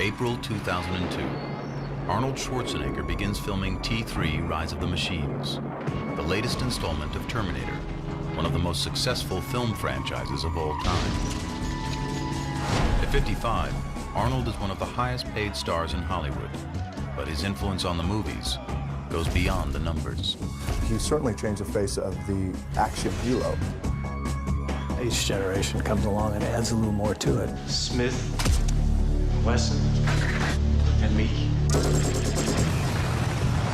April 2002. Arnold Schwarzenegger begins filming T3 Rise of the Machines, the latest installment of Terminator, one of the most successful film franchises of all time. At 55, Arnold is one of the highest paid stars in Hollywood, but his influence on the movies goes beyond the numbers. He certainly changed the face of the action hero. Each generation comes along and adds a little more to it. Smith, Wesson, and me.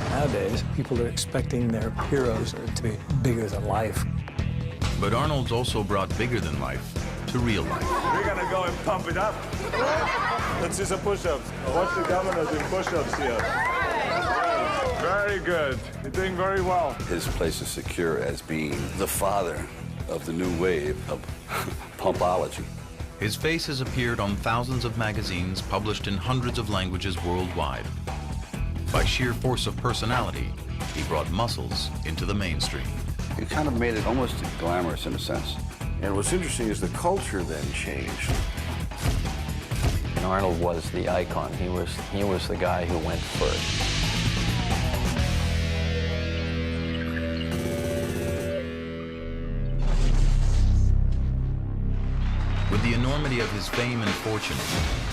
Nowadays, people are expecting their heroes to be bigger than life. But Arnold's also brought bigger than life to real life. We're gonna go and pump it up. Let's do some push-ups. Watch the governor do push-ups here. Very good. You're doing very well. His place is secure as being the father of the new wave of pumpology. His face has appeared on thousands of magazines published in hundreds of languages worldwide. By sheer force of personality, he brought muscles into the mainstream. He kind of made it almost glamorous in a sense. And what's interesting is the culture then changed. And Arnold was the icon. He was the guy who went first. With the enormity of his fame and fortune,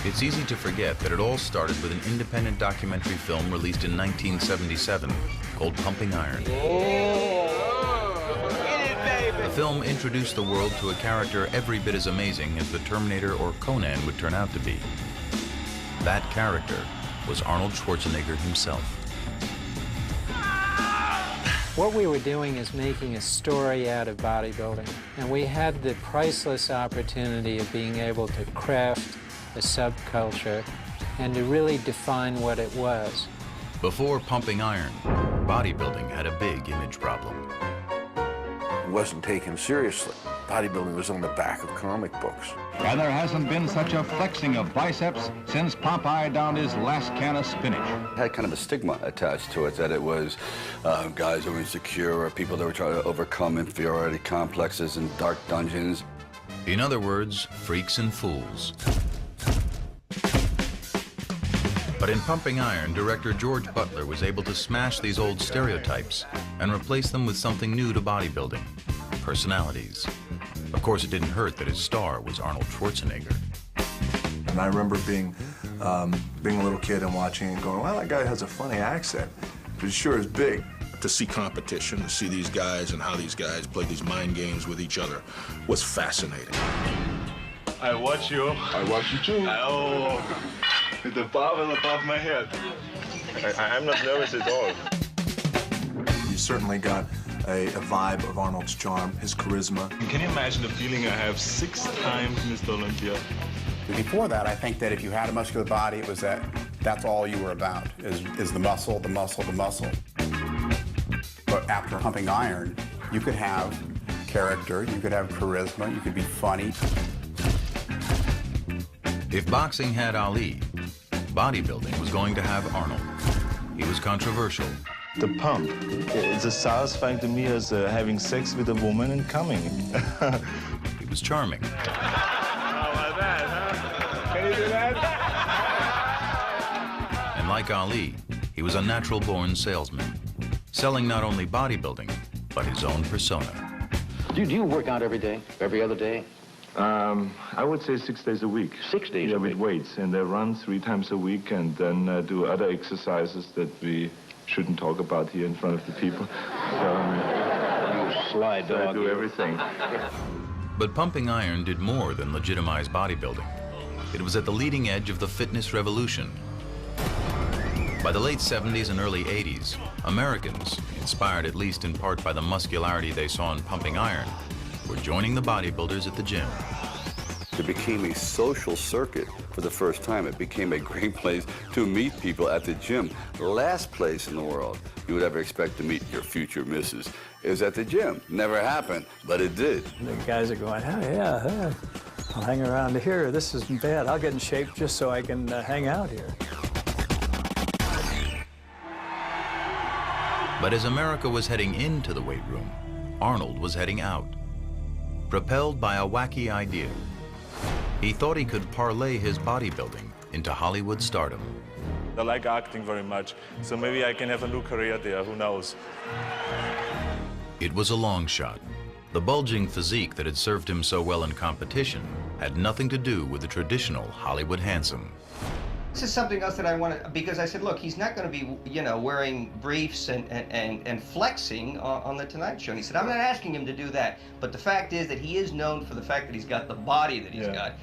it's easy to forget that it all started with an independent documentary film released in 1977 called Pumping Iron. The film introduced the world to a character every bit as amazing as the Terminator or Conan would turn out to be. That character was Arnold Schwarzenegger himself. What we were doing is making a story out of bodybuilding, and we had the priceless opportunity of being able to craft a subculture and to really define what it was. Before Pumping Iron, bodybuilding had a big image problem. It wasn't taken seriously. Bodybuilding was on the back of comic books. And there hasn't been such a flexing of biceps since Popeye downed his last can of spinach. It had kind of a stigma attached to it, that it was guys who were insecure or people that were trying to overcome inferiority complexes in dark dungeons. In other words, freaks and fools. But in Pumping Iron, director George Butler was able to smash these old stereotypes and replace them with something new to bodybuilding: personalities. Of course, it didn't hurt that his star was Arnold Schwarzenegger. And I remember being a little kid and watching and going, well, that guy has a funny accent, but he sure is big. To see competition, to see these guys and how these guys play these mind games with each other was fascinating. I watch you. I watch you too. Oh, with the barbell above my head. I'm not nervous at all. You certainly got a vibe of Arnold's charm, his charisma. Can you imagine the feeling I have 6 times Mr. Olympia? Before that, I think that if you had a muscular body, it was that's all you were about, is the muscle, the muscle, the muscle. But after Pumping Iron, you could have character, you could have charisma, you could be funny. If boxing had Ali, bodybuilding was going to have Arnold. He was controversial. The pump, it's as satisfying to me as having sex with a woman and coming. He was charming. How about that, huh? Can you do that? And like Ali, he was a natural-born salesman, selling not only bodybuilding, but his own persona. Do you work out every day, every other day? I would say 6 days a week. 6 days a week? With weights, and I run 3 times a week, and then do other exercises that we shouldn't talk about here in front of the people. You sly dog. I do everything. But Pumping Iron did more than legitimize bodybuilding. It was at the leading edge of the fitness revolution. By the late 70s and early 80s, Americans, inspired at least in part by the muscularity they saw in Pumping Iron, were joining the bodybuilders at the gym. It became a social circuit for the first time. It became a great place to meet people at the gym. The last place in the world you would ever expect to meet your future missus is at the gym. Never happened, but it did. The guys are going, oh, yeah, I'll hang around here. This isn't bad. I'll get in shape just so I can hang out here. But as America was heading into the weight room, Arnold was heading out. Propelled by a wacky idea, he thought he could parlay his bodybuilding into Hollywood stardom. I like acting very much, so maybe I can have a new career there, who knows? It was a long shot. The bulging physique that had served him so well in competition had nothing to do with the traditional Hollywood handsome. This is something else that I want to, because I said, look, he's not going to be, you know, wearing briefs and flexing on the Tonight Show. And he said, I'm not asking him to do that. But the fact is that he is known for the fact that he's got the body that he's got.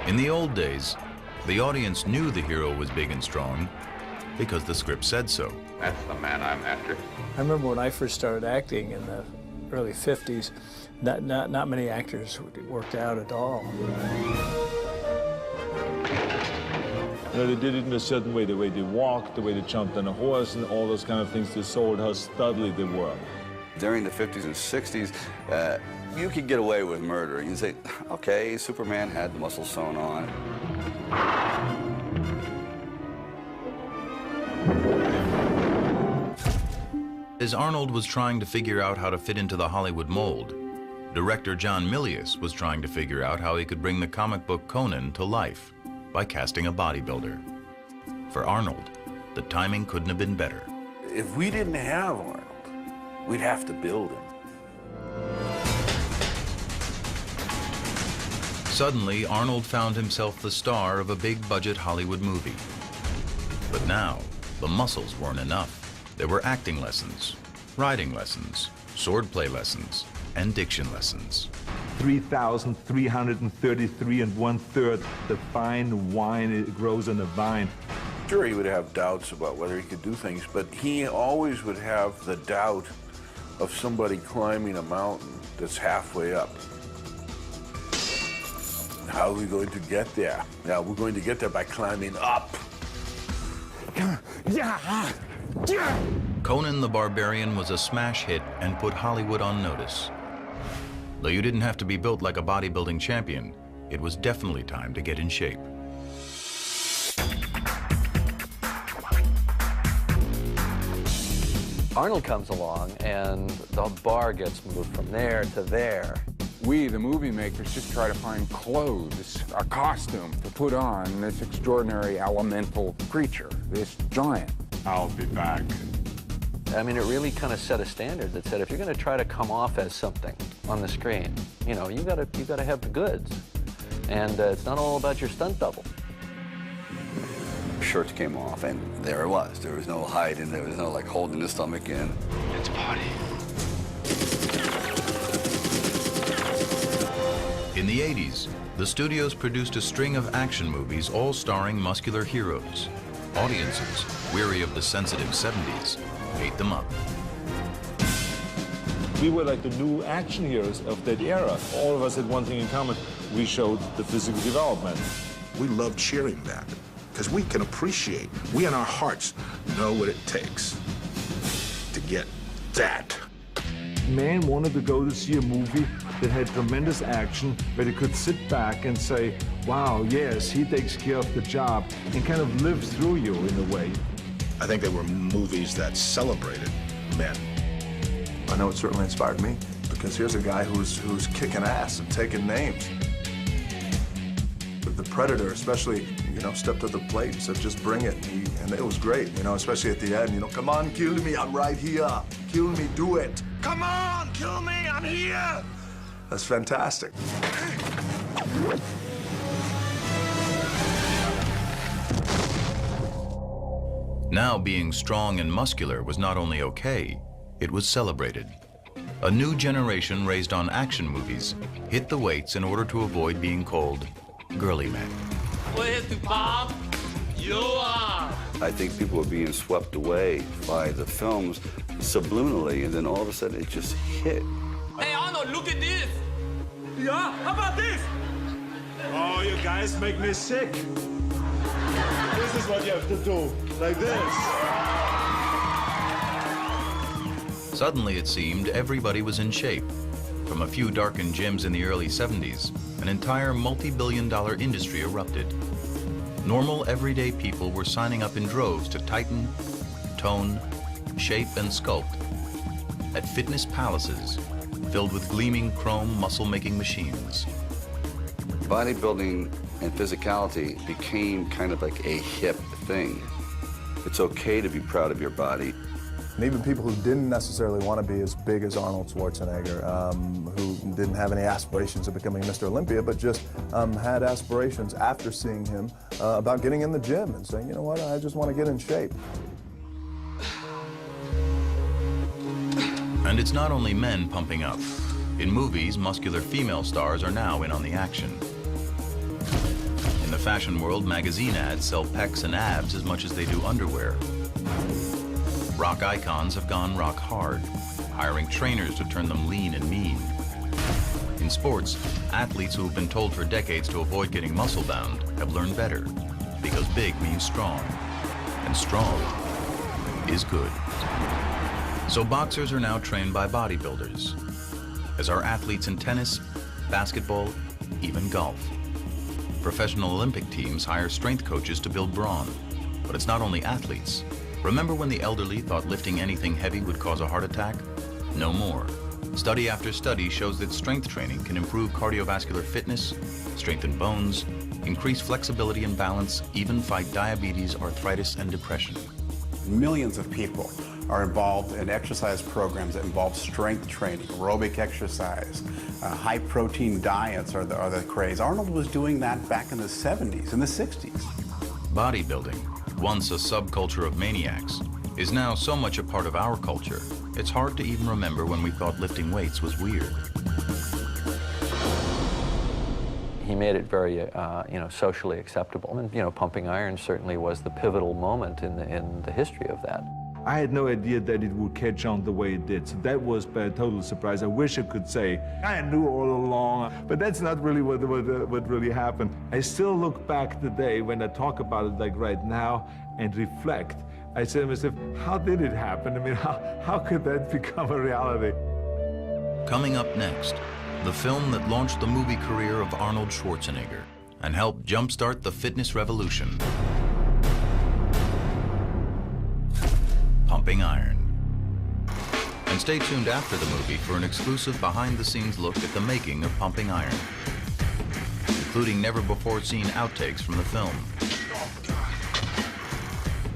In the old days, the audience knew the hero was big and strong because the script said so. That's the man I'm after. I remember when I first started acting in the early 50s, not many actors worked out at all. You know, they did it in a certain way, the way they walked, the way they jumped on a horse, and all those kind of things. They sold how studly they were. During the 50s and 60s, you could get away with murder. You say, okay, Superman had the muscle sewn on. As Arnold was trying to figure out how to fit into the Hollywood mold, director John Milius was trying to figure out how he could bring the comic book Conan to life by casting a bodybuilder. For Arnold, the timing couldn't have been better. If we didn't have Arnold, we'd have to build him. Suddenly, Arnold found himself the star of a big-budget Hollywood movie. But now, the muscles weren't enough. There were acting lessons, riding lessons, swordplay lessons, and diction lessons. 3,333 1/3, the fine wine it grows on the vine. Sure, he would have doubts about whether he could do things, but he always would have the doubt of somebody climbing a mountain that's halfway up. How are we going to get there? Now, we're going to get there by climbing up. Conan the Barbarian was a smash hit and put Hollywood on notice. Though you didn't have to be built like a bodybuilding champion, it was definitely time to get in shape. Arnold comes along, and the bar gets moved from there to there. We, the movie makers, just try to find clothes, a costume to put on this extraordinary elemental creature, this giant. I'll be back. I mean, it really kind of set a standard that said, if you're going to try to come off as something on the screen, you know, you got to have the goods, and it's not all about your stunt double. Shirts came off, and there it was. There was no hiding. There was no, like, holding the stomach in. It's a party. In the 80s, the studios produced a string of action movies all starring muscular heroes. Audiences, weary of the sensitive 70s, ate them up. We were like the new action heroes of that era. All of us had one thing in common. We showed the physical development. We love cheering that because we can appreciate, we in our hearts know what it takes to get that. Man wanted to go to see a movie that had tremendous action, where they could sit back and say, wow, yes, he takes care of the job, and kind of live through you in a way. I think they were movies that celebrated men. I know it certainly inspired me, because here's a guy who's kicking ass and taking names. But the Predator especially, you know, stepped to the plate and said, just bring it. And it was great, you know, especially at the end, you know, come on, kill me, I'm right here. Kill me, do it. Come on, kill me, I'm here. That's fantastic. Now being strong and muscular was not only okay, it was celebrated. A new generation raised on action movies hit the weights in order to avoid being called girly men. I think people were being swept away by the films subliminally, and then all of a sudden it just hit. Hey, Arnold, look at this! Yeah, how about this? Oh, you guys make me sick. This is what you have to do, like this. Suddenly, it seemed, everybody was in shape. From a few darkened gyms in the early 70s, an entire multi-billion-dollar industry erupted. Normal, everyday people were signing up in droves to tighten, tone, shape, and sculpt at fitness palaces filled with gleaming chrome muscle-making machines. Bodybuilding and physicality became kind of like a hip thing. It's okay to be proud of your body. And even people who didn't necessarily want to be as big as Arnold Schwarzenegger, who didn't have any aspirations of becoming Mr. Olympia, but just had aspirations after seeing him about getting in the gym and saying, you know what, I just want to get in shape. And it's not only men pumping up. In movies, muscular female stars are now in on the action. In the fashion world, magazine ads sell pecs and abs as much as they do underwear. Rock icons have gone rock hard, hiring trainers to turn them lean and mean. In sports, athletes who have been told for decades to avoid getting muscle-bound have learned better, because big means strong, and strong is good. So boxers are now trained by bodybuilders, as are athletes in tennis, basketball, even golf. Professional Olympic teams hire strength coaches to build brawn, but it's not only athletes. Remember when the elderly thought lifting anything heavy would cause a heart attack? No more. Study after study shows that strength training can improve cardiovascular fitness, strengthen bones, increase flexibility and balance, even fight diabetes, arthritis, and depression. Millions of people are involved in exercise programs that involve strength training, aerobic exercise, high-protein diets are the craze. Arnold was doing that back in the 70s and the 60s. Bodybuilding, once a subculture of maniacs, is now so much a part of our culture, it's hard to even remember when we thought lifting weights was weird. He made it very, socially acceptable. And, pumping iron certainly was the pivotal moment in the history of that. I had no idea that it would catch on the way it did, so that was a total surprise. I wish I could say, I knew all along, but that's not really what really happened. I still look back the day when I talk about it like right now and reflect. I say to myself, how did it happen? I mean, how could that become a reality? Coming up next, the film that launched the movie career of Arnold Schwarzenegger and helped jumpstart the fitness revolution. Pumping Iron. And stay tuned after the movie for an exclusive behind-the-scenes look at the making of Pumping Iron, including never-before-seen outtakes from the film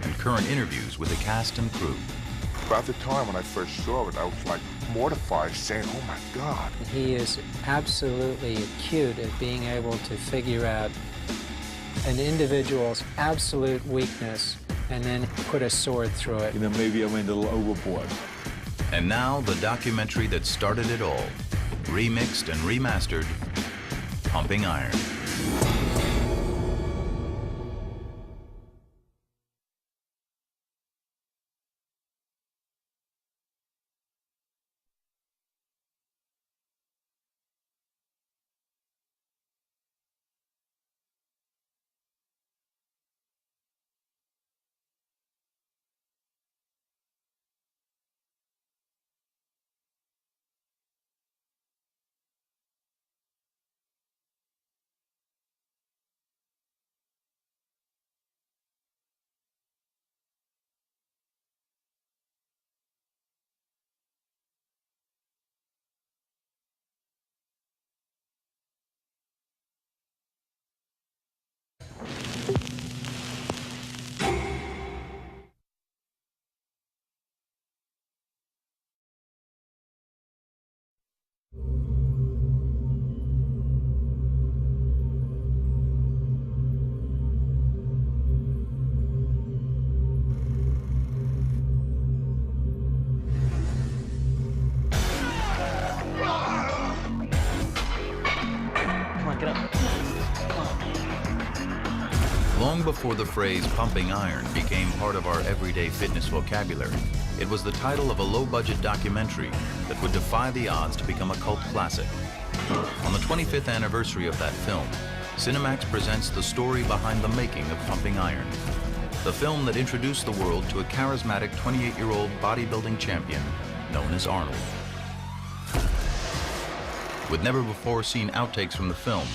and current interviews with the cast and crew. But at the time when I first saw it, I was like mortified, saying, oh my God. He is absolutely acute at being able to figure out an individual's absolute weakness and then put a sword through it. Maybe I went a little overboard. And now, the documentary that started it all, remixed and remastered, Pumping Iron. Long before the phrase pumping iron became part of our everyday fitness vocabulary, it was the title of a low-budget documentary that would defy the odds to become a cult classic. On the 25th anniversary of that film, Cinemax presents the story behind the making of Pumping Iron, the film that introduced the world to a charismatic 28-year-old bodybuilding champion known as Arnold. With never-before-seen outtakes from the film,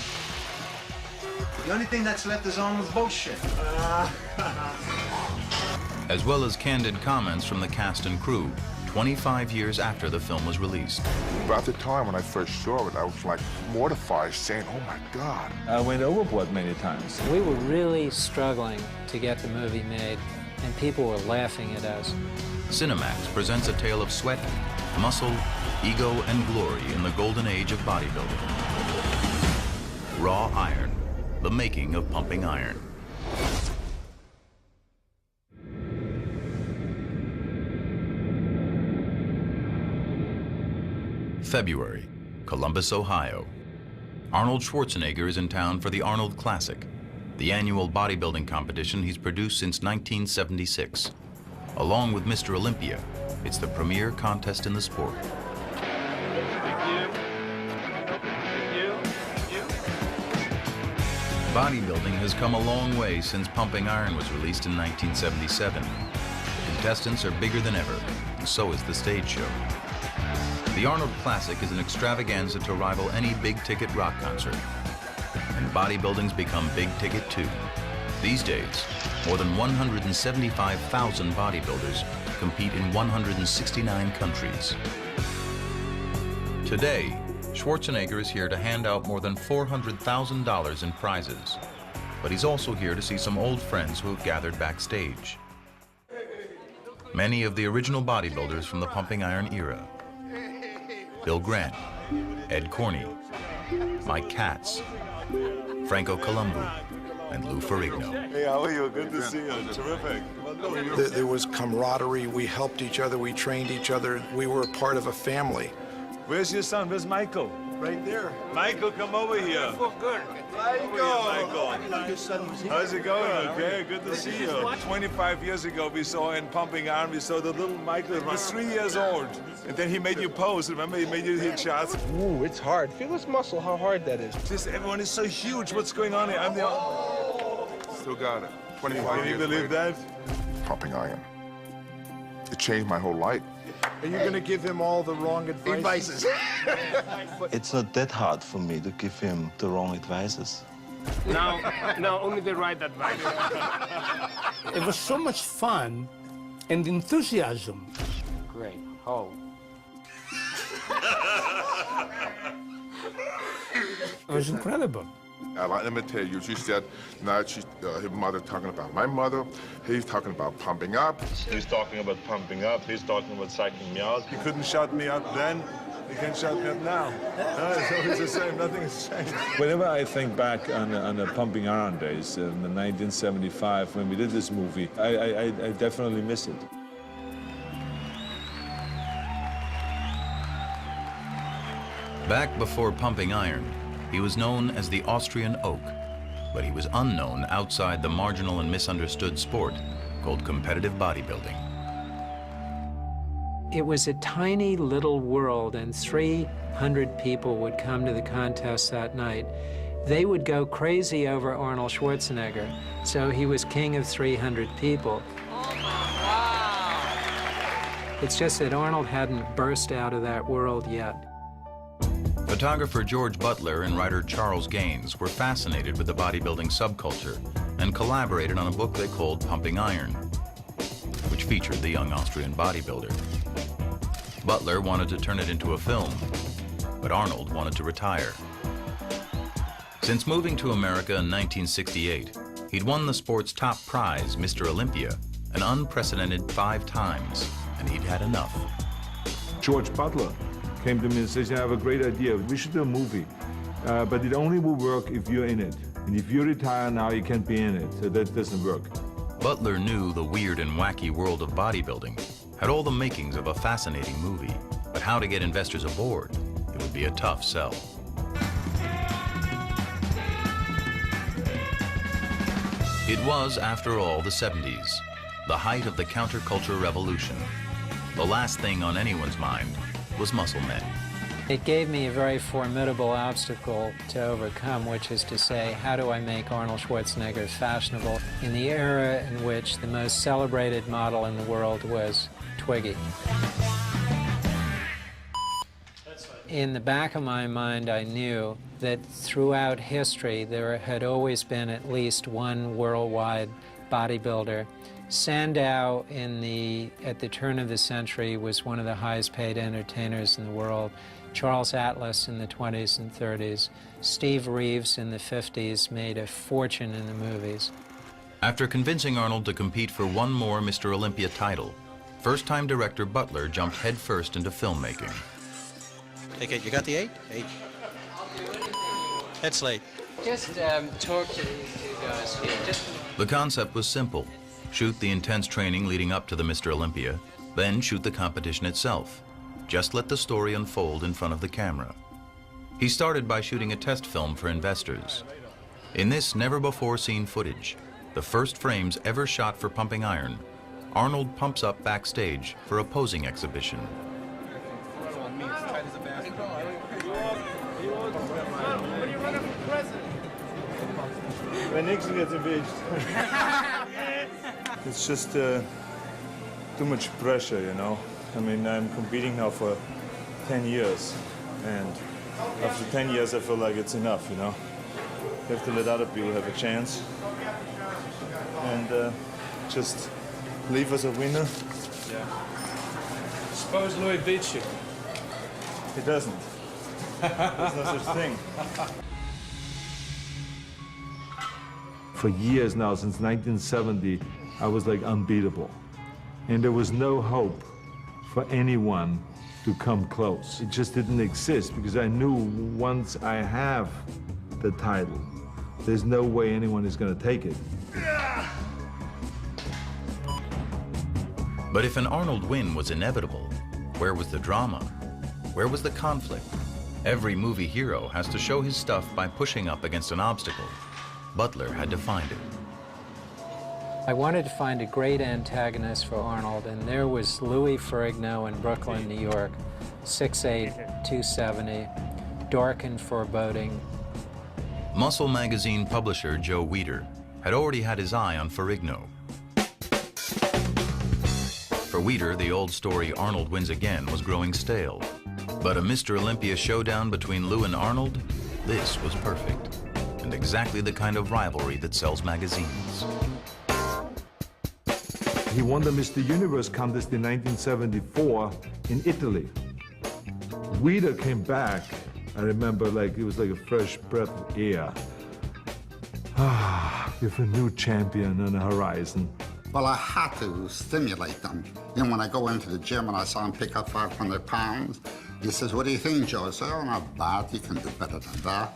the only thing that's left is Arnold's bullshit. as well as candid comments from the cast and crew, 25 years after the film was released. About the time when I first saw it, I was like mortified, saying, oh my God. I went overboard many times. We were really struggling to get the movie made, and people were laughing at us. Cinemax presents a tale of sweat, muscle, ego, and glory in the golden age of bodybuilding. Raw Iron, the making of pumping iron. February, Columbus, Ohio. Arnold Schwarzenegger is in town for the Arnold Classic, the annual bodybuilding competition he's produced since 1976. Along with Mr. Olympia, it's the premier contest in the sport. Bodybuilding has come a long way since Pumping Iron was released in 1977. The contestants are bigger than ever, and so is the stage show. The Arnold Classic is an extravaganza to rival any big-ticket rock concert. And bodybuilding's become big-ticket too. These days, more than 175,000 bodybuilders compete in 169 countries. Today, Schwarzenegger is here to hand out more than $400,000 in prizes. But he's also here to see some old friends who have gathered backstage. Many of the original bodybuilders from the Pumping Iron era. Bill Grant, Ed Corney, Mike Katz, Franco Columbu, and Lou Ferrigno. Hey, how are you? Good to see you. Terrific. There was camaraderie. We helped each other. We trained each other. We were a part of a family. Where's your son? Where's Michael? Right there. Michael, come over here. Good. Michael. How's it going? Okay, good to see you. 25 years ago, we saw in Pumping Iron, we saw the little Michael. He was 3 years old. And then he made you pose. Remember, he made you hit shots. Ooh, it's hard. Feel this muscle, how hard that is. Just everyone is so huge. What's going on here? I'm the... Still got it. 25 Can you years believe later. that? Pumping Iron. It changed my whole life. Are you going to give him all the wrong advice? It's not that hard for me to give him the wrong advices. No, only the right advice. It was so much fun and enthusiasm. Great. Oh. It was incredible. Let me tell you, she said, now she's his mother talking about my mother. He's talking about pumping up. He's talking about pumping up. He's talking about psyching me out. He couldn't shut me up then. He can shut me up now. It's always the same. Nothing has changed. Whenever I think back on the Pumping Iron days in 1975 when we did this movie, I definitely miss it. Back before Pumping Iron, he was known as the Austrian Oak, but he was unknown outside the marginal and misunderstood sport called competitive bodybuilding. It was a tiny little world, and 300 people would come to the contest that night. They would go crazy over Arnold Schwarzenegger, so he was king of 300 people. Wow. It's just that Arnold hadn't burst out of that world yet. Photographer George Butler and writer Charles Gaines were fascinated with the bodybuilding subculture and collaborated on a book they called Pumping Iron, which featured the young Austrian bodybuilder. Butler wanted to turn it into a film, but Arnold wanted to retire. Since moving to America in 1968, he'd won the sport's top prize, Mr. Olympia, an unprecedented 5 times, and he'd had enough. George Butler came to me and says, I have a great idea. We should do a movie, but it only will work if you're in it. And if you retire now, you can't be in it, so that doesn't work. Butler knew the weird and wacky world of bodybuilding had all the makings of a fascinating movie, but how to get investors aboard, it would be a tough sell. It was, after all, the 70s, the height of the counterculture revolution. The last thing on anyone's mind was muscle men. It gave me a very formidable obstacle to overcome, which is to say, how do I make Arnold Schwarzenegger fashionable in the era in which the most celebrated model in the world was Twiggy? In the back of my mind, I knew that throughout history, there had always been at least one worldwide bodybuilder Sandow at the turn of the century was one of the highest paid entertainers in the world. Charles Atlas in the 20s and 30s. Steve Reeves in the 50s made a fortune in the movies. After convincing Arnold to compete for one more Mr. Olympia title, first-time director Butler jumped headfirst into filmmaking. Take it. You got the 8? 8. Head slate. Just talk to these two guys here. The concept was simple. Shoot the intense training leading up to the Mr. Olympia, then shoot the competition itself. Just let the story unfold in front of the camera. He started by shooting a test film for investors. In this never-before-seen footage, the first frames ever shot for Pumping Iron, Arnold pumps up backstage for a posing exhibition. Wenn Nixon gets impeached. It's just too much pressure, you know. I mean, I'm competing now for 10 years, and after 10 years I feel like it's enough, you know. You have to let other people have a chance, and just leave as a winner. Yeah. Suppose Louis beats you. He doesn't. There's no such thing. For years now, since 1970, I was like unbeatable. And there was no hope for anyone to come close. It just didn't exist because I knew once I have the title, there's no way anyone is going to take it. But if an Arnold win was inevitable, where was the drama? Where was the conflict? Every movie hero has to show his stuff by pushing up against an obstacle. Butler had to find it. I wanted to find a great antagonist for Arnold, and there was Lou Ferrigno in Brooklyn, New York, 6'8", 270, dark and foreboding. Muscle magazine publisher Joe Weider had already had his eye on Ferrigno. For Weider, the old story Arnold wins again was growing stale. But a Mr. Olympia showdown between Lou and Arnold, this was perfect. And exactly the kind of rivalry that sells magazines. He won the Mr. Universe contest in 1974 in Italy. Weider came back, I remember, like it was like a fresh breath of air. With a new champion on the horizon. Well, I had to stimulate them. And when I go into the gym and I saw him pick up 500 pounds, he says, "What do you think, Joe?" I said, "Oh, not bad. You can do better than that."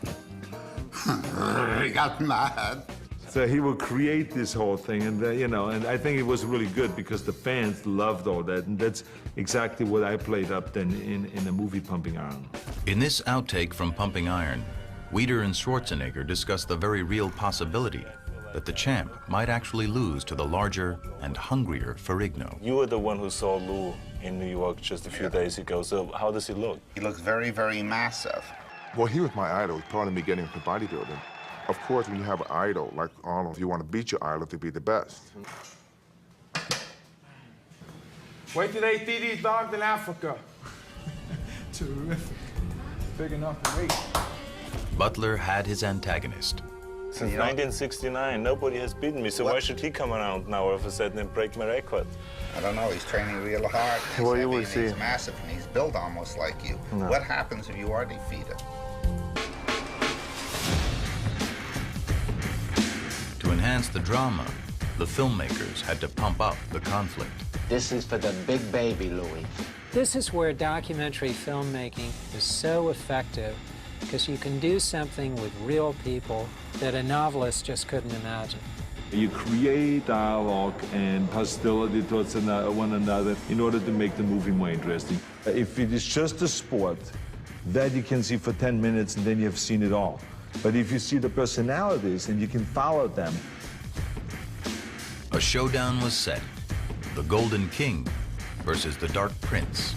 He got mad. So he would create this whole thing, and you know, and I think it was really good because the fans loved all that, and that's exactly what I played up then in the movie Pumping Iron. In this outtake from Pumping Iron, Weider and Schwarzenegger discussed the very real possibility that the champ might actually lose to the larger and hungrier Ferrigno. You were the one who saw Lou in New York just a few days ago, so how does he look? He looks very, very massive. Well, he was my idol, part of me getting into bodybuilding. Of course, when you have an idol like Arnold, you want to beat your idol to be the best. Wait till they see these dogs in Africa. Terrific. Big enough to wait. Butler had his antagonist. Since 1969, nobody has beaten me, so why should he come around now all of a sudden and break my record? I don't know, he's training real hard. He's Well, heavy you will and see. He's massive and he's built almost like you. No. What happens if you are defeated? To enhance the drama, the filmmakers had to pump up the conflict. This is for the big baby, Louis. This is where documentary filmmaking is so effective, because you can do something with real people that a novelist just couldn't imagine. You create dialogue and hostility towards one another in order to make the movie more interesting. If it is just a sport, that you can see for 10 minutes and then you have seen it all. But if you see the personalities and you can follow them. A showdown was set. The Golden King versus the Dark Prince.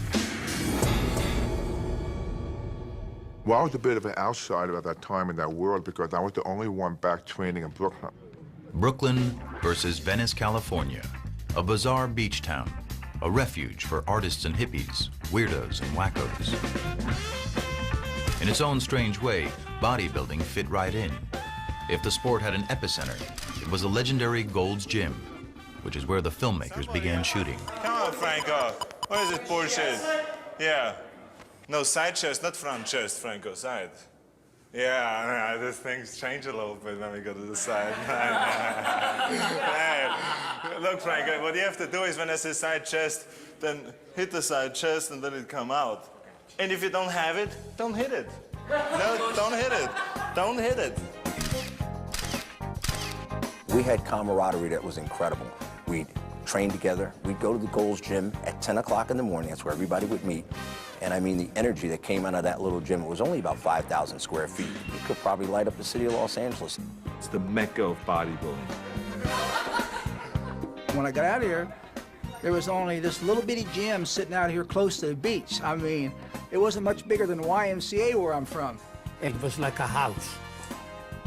Well, I was a bit of an outsider at that time in that world because I was the only one back training in Brooklyn. Brooklyn versus Venice, California, a bizarre beach town, a refuge for artists and hippies, weirdos and wackos. In its own strange way, bodybuilding fit right in. If the sport had an epicenter, it was a legendary Gold's Gym. which is where the filmmakers began shooting. Come on, Franco. What is this bullshit? Yeah. No, side chest, not front chest, Franco, side. Yeah, these things change a little bit when we go to the side. Hey, look, Franco, what you have to do is when I say side chest, then hit the side chest and then it come out. And if you don't have it, don't hit it. No, don't hit it. Don't hit it. We had camaraderie that was incredible. We'd train together. We'd go to the Gold's Gym at 10 o'clock in the morning. That's where everybody would meet. And I mean, the energy that came out of that little gym, it was only about 5,000 square feet. It could probably light up the city of Los Angeles. It's the mecca of bodybuilding. When I got out of here, there was only this little bitty gym sitting out here close to the beach. I mean, it wasn't much bigger than the YMCA where I'm from. It was like a house.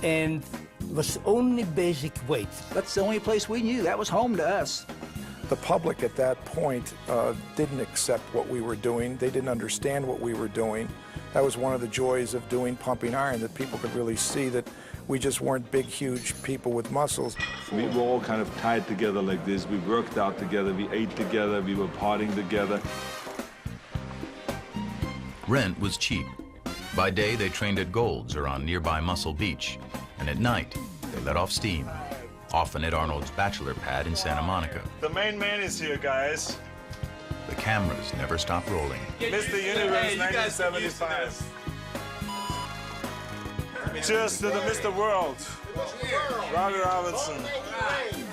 And it was only basic weights. That's the only place we knew. That was home to us. The public at that point didn't accept what we were doing. They didn't understand what we were doing. That was one of the joys of doing Pumping Iron, that people could really see that we just weren't big, huge people with muscles. We were all kind of tied together like this. We worked out together, we ate together, we were partying together. Rent was cheap. By day, they trained at Gold's or on nearby Muscle Beach, and at night, they let off steam, often at Arnold's bachelor pad in Santa Monica. The main man is here, guys. The cameras never stopped rolling. Mr. Universe 1975. Cheers to the Mr. World, Robbie Robertson.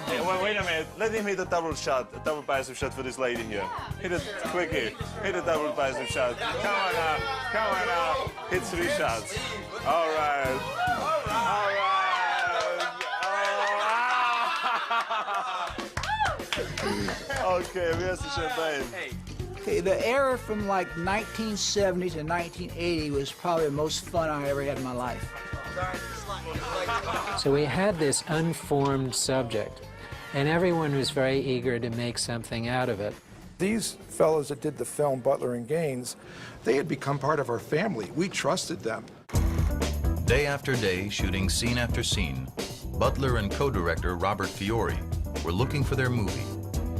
Hey, wait a minute, let him hit a double shot, a double bicep shot for this lady here. Hit it quickly, hit a double bicep shot. Come on now, come on now. Hit 3 shots. All right, all right. Okay, where's the champagne? Okay, the era from like 1970 to 1980 was probably the most fun I ever had in my life. So we had this unformed subject, and everyone was very eager to make something out of it. These fellows that did the film, Butler and Gaines, they had become part of our family. We trusted them. Day after day, shooting scene after scene, Butler and co-director Robert Fiore were looking for their movie,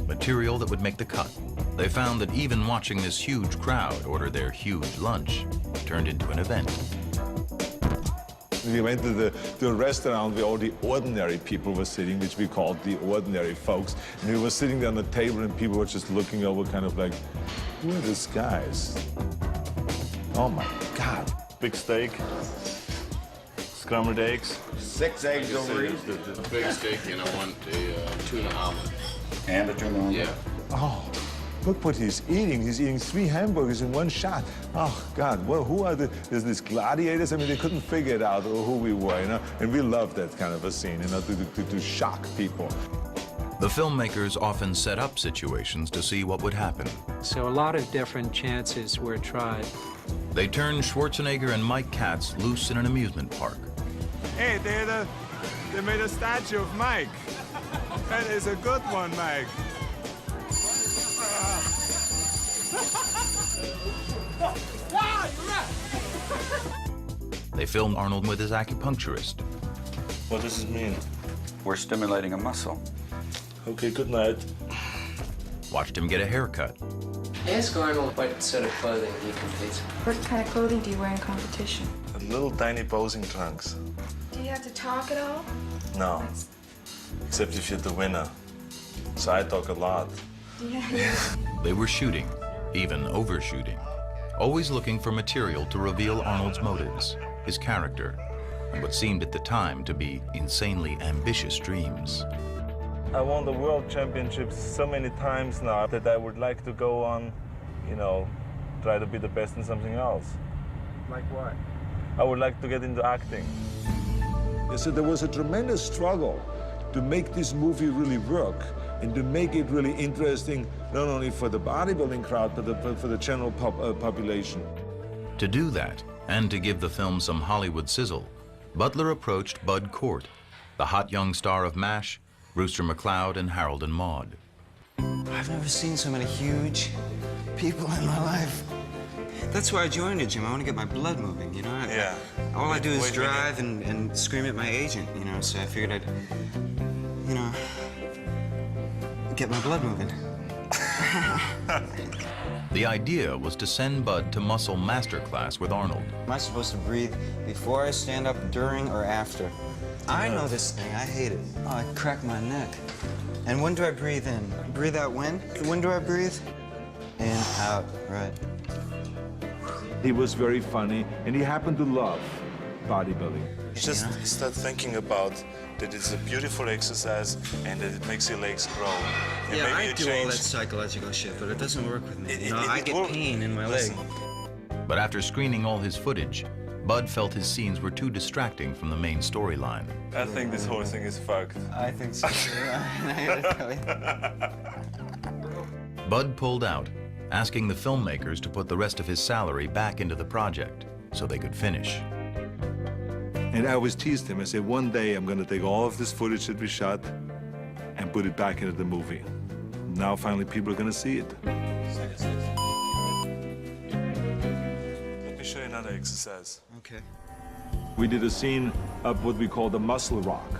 material that would make the cut. They found that even watching this huge crowd order their huge lunch turned into an event. We went to a restaurant where all the ordinary people were sitting, which we called the ordinary folks. And we were sitting there on the table and people were just looking over kind of like, who are these guys? Oh my God. Big steak, scrambled eggs. 6 eggs over each. A big steak and I want a tuna omelet. And a tuna omelet? Yeah. Oh, look what he's eating. He's eating 3 hamburgers in one shot. Oh, God, well, who are these gladiators? I mean, they couldn't figure it out who we were, you know? And we loved that kind of a scene, you know, to shock people. The filmmakers often set up situations to see what would happen. So a lot of different chances were tried. They turned Schwarzenegger and Mike Katz loose in an amusement park. Hey, they made a statue of Mike. That is a good one, Mike. They filmed Arnold with his acupuncturist. What does it mean? We're stimulating a muscle. Okay, good night. Watched him get a haircut. Ask Arnold what sort of clothing he competes. What kind of clothing do you wear in competition? Little tiny posing trunks. Do you have to talk at all? No, except if you're the winner. So I talk a lot. Yeah. They were shooting, even overshooting, always looking for material to reveal Arnold's motives, his character, and what seemed at the time to be insanely ambitious dreams. I won the World Championships so many times now that I would like to go on, you know, try to be the best in something else. Like what? I would like to get into acting. So there was a tremendous struggle to make this movie really work and to make it really interesting, not only for the bodybuilding crowd, but for the general population. To do that, and to give the film some Hollywood sizzle, Butler approached Bud Cort, the hot young star of MASH, Brewster McCloud, and Harold and Maude. I've never seen so many huge people in my life. That's why I joined a gym. I want to get my blood moving, you know? Yeah. All I do is drive and scream at my agent, you know? So I figured I'd, you know, get my blood moving. The idea was to send Bud to muscle masterclass with Arnold. Am I supposed to breathe before I stand up, during, or after? I know this thing. I hate it. Oh, I crack my neck. And when do I breathe in? Breathe out when? When do I breathe? In, out, right. He was very funny, and he happened to love bodybuilding. Just start thinking about that it's a beautiful exercise and that it makes your legs grow. And Yeah, maybe I you do all that psychological shit, but it doesn't work with me. You know, I get pain in my leg. But after screening all his footage, Bud felt his scenes were too distracting from the main storyline. I think this whole thing is fucked. I think so too. I gotta tell you. Bud pulled out, asking the filmmakers to put the rest of his salary back into the project so they could finish. And I always teased him. I said, one day I'm going to take all of this footage that we shot and put it back into the movie. Now finally people are going to see it. Let me show you another exercise. Okay. We did a scene up what we call the Muscle Rock,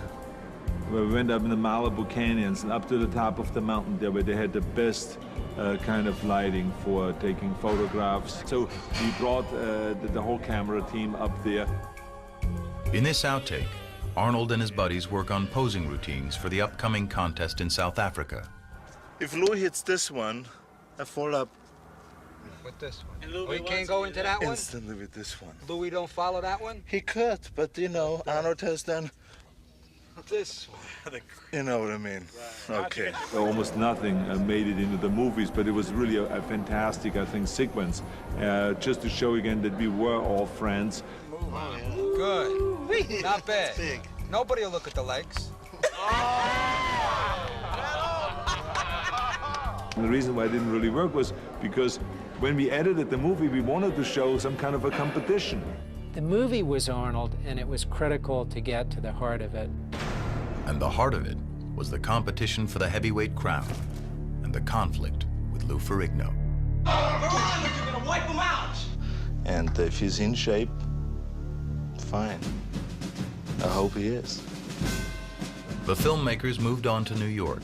where we went up in the Malibu Canyons and up to the top of the mountain there where they had the best kind of lighting for taking photographs. So we brought the whole camera team up there. In this outtake, Arnold and his buddies work on posing routines for the upcoming contest in South Africa. If Lou hits this one, I fall up With this one. We can't go into that one? instantly with this one. Louis don't follow that one? He could, but you know, Arnold has done This one. You know what I mean? Okay. Almost nothing made it into the movies, but it was really a fantastic, I think, sequence. Just to show again that we were all friends. Good. Not bad. Nobody will look at the legs. And the reason why it didn't really work was because when we edited the movie, we wanted to show some kind of a competition. The movie was Arnold, and it was critical to get to the heart of it. And the heart of it was the competition for the heavyweight crown and the conflict with Lou Ferrigno. You're gonna wipe him out! And if he's in shape, fine. I hope he is. The filmmakers moved on to New York.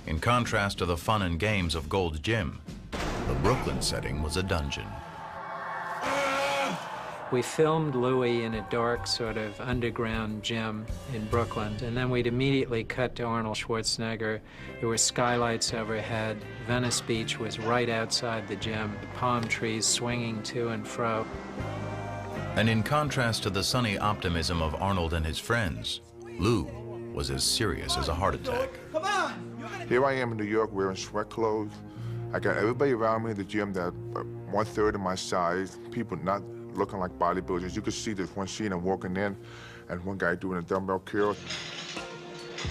In contrast to the fun and games of Gold's Gym, the Brooklyn setting was a dungeon. We filmed Louis in a dark sort of underground gym in Brooklyn, and then we'd immediately cut to Arnold Schwarzenegger. There were skylights overhead. Venice Beach was right outside the gym, palm trees swinging to and fro. And in contrast to the sunny optimism of Arnold and his friends, Lou was as serious as a heart attack. Come on! Here I am in New York wearing sweat clothes. I got everybody around me in the gym that 1/3 of my size, people not looking like bodybuilders. You could see this one scene I'm walking in and one guy doing a dumbbell curl.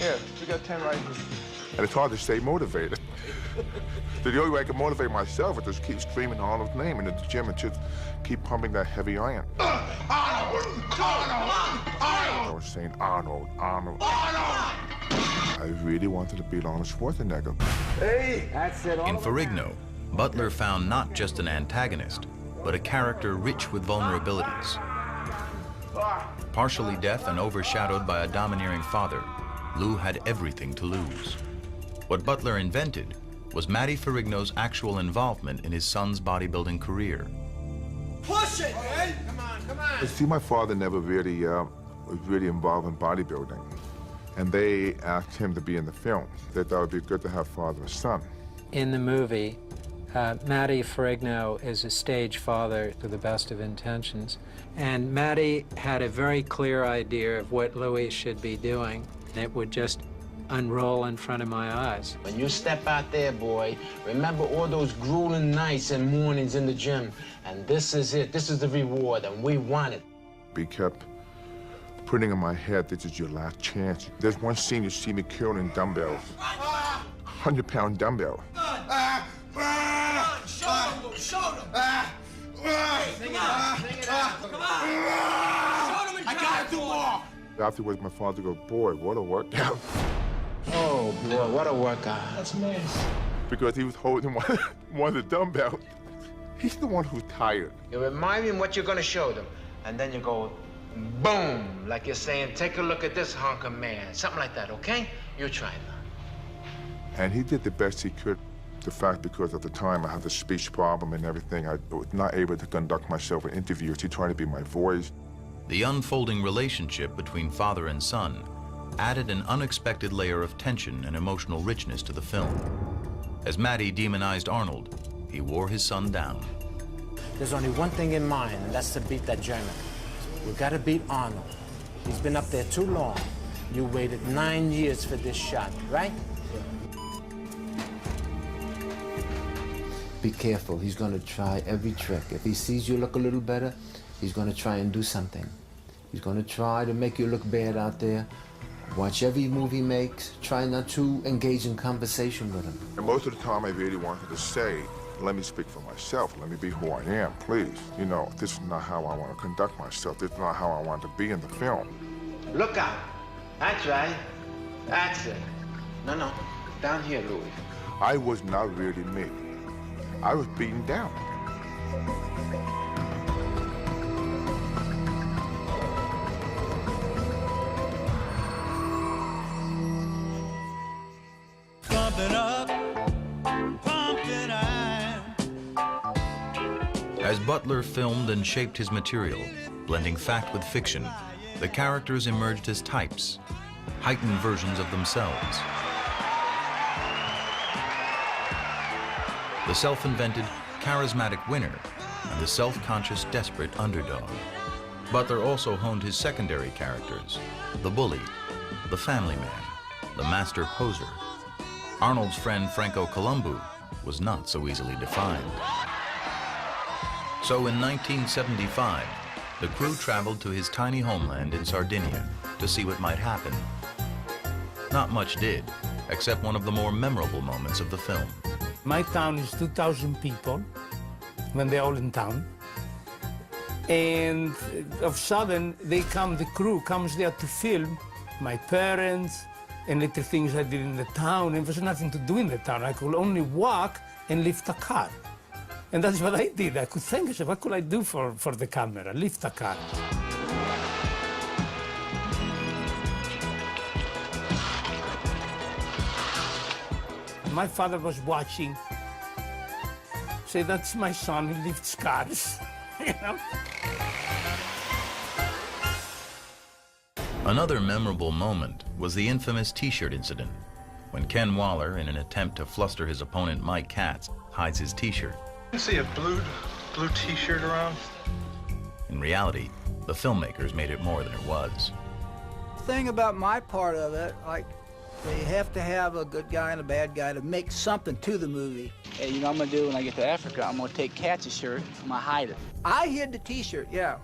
Yeah, we got 10 right here. And it's hard to stay motivated. So the only way I can motivate myself is just keep screaming Arnold's name in the gym and just keep pumping that heavy iron. Arnold! I was saying Arnold, Arnold. I really wanted to beat Arnold Schwarzenegger. Hey! That's it. In Ferrigno, Butler found not just an antagonist, but a character rich with vulnerabilities. Partially deaf and overshadowed by a domineering father, Lou had everything to lose. What Butler invented was Matty Ferrigno's actual involvement in his son's bodybuilding career. Push it! Hey? Come on, come on! See, my father never really was really involved in bodybuilding. And they asked him to be in the film. They thought it would be good to have father and son. In the movie, Matty Ferrigno is a stage father to the best of intentions. And Matty had a very clear idea of what Louis should be doing. It would just unroll in front of my eyes. When you step out there, boy, remember all those grueling nights and mornings in the gym. And this is it. This is the reward, and we want it. He kept putting in my head, this is your last chance. There's one scene you see me curling dumbbells. 100-pound dumbbell. Show them! Show them! Sing it out! Sing it out! Come on! Show them! I gotta do more! Afterwards, my father goes, boy, what a workout. Oh, boy, what a workout. That's nice. Because he was holding one of the dumbbells. He's the one who's tired. You remind me of what you're gonna show them. And then you go, boom, like you're saying, take a look at this hunk of man. Something like that, okay? You try now. And he did the best he could. The fact, because at the time I had the speech problem and everything, I was not able to conduct myself in interviews. He tried to be my voice. The unfolding relationship between father and son added an unexpected layer of tension and emotional richness to the film. As Matty demonized Arnold, he wore his son down. There's only one thing in mind, and that's to beat that German. We gotta beat Arnold. He's been up there too long. You waited 9 years for this shot, right? Be careful, he's gonna try every trick. If he sees you look a little better, he's gonna try and do something. He's gonna try to make you look bad out there. Watch every move he makes. Try not to engage in conversation with him. And most of the time I really wanted to say, let me speak for myself. Let me be who I am, please. You know, this is not how I want to conduct myself. This is not how I want to be in the film. Look out. That's right. That's it. No. Down here, Louis. I was not really me. I was beaten down. Pumping up, pumping iron. As Butler filmed and shaped his material, blending fact with fiction, the characters emerged as types, heightened versions of themselves. The self-invented, charismatic winner and the self-conscious, desperate underdog. Butler also honed his secondary characters, the bully, the family man, the master poser. Arnold's friend Franco Columbu was not so easily defined. So in 1975, the crew traveled to his tiny homeland in Sardinia to see what might happen. Not much did, except one of the more memorable moments of the film. My town is 2,000 people when they're all in town. And of a sudden, the crew comes there to film my parents and little things I did in the town. And there was nothing to do in the town. I could only walk and lift a car. And that's what I did. I could think, I said, what could I do for the camera? Lift a car. My father was watching. Say, that's my son, he lifts cars, you know? Another memorable moment was the infamous T-shirt incident, when Ken Waller, in an attempt to fluster his opponent Mike Katz, hides his T-shirt. You see a blue T-shirt around? In reality, the filmmakers made it more than it was. The thing about my part of it, like, you have to have a good guy and a bad guy to make something to the movie. Hey, you know what I'm gonna do when I get to Africa? I'm gonna take Katz's shirt, I'm gonna hide it. I hid the T-shirt, yeah.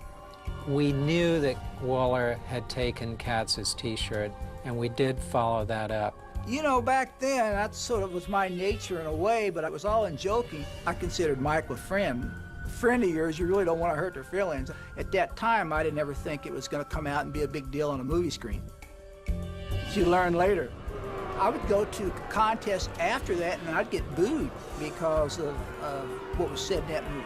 We knew that Waller had taken Katz's T-shirt, and we did follow that up. You know, back then, that sort of was my nature in a way, but it was all in joking. I considered Mike a friend. A friend of yours, you really don't want to hurt their feelings. At that time, I didn't ever think it was going to come out and be a big deal on a movie screen. You learn later. I would go to contests after that, and I'd get booed because of what was said in that movie.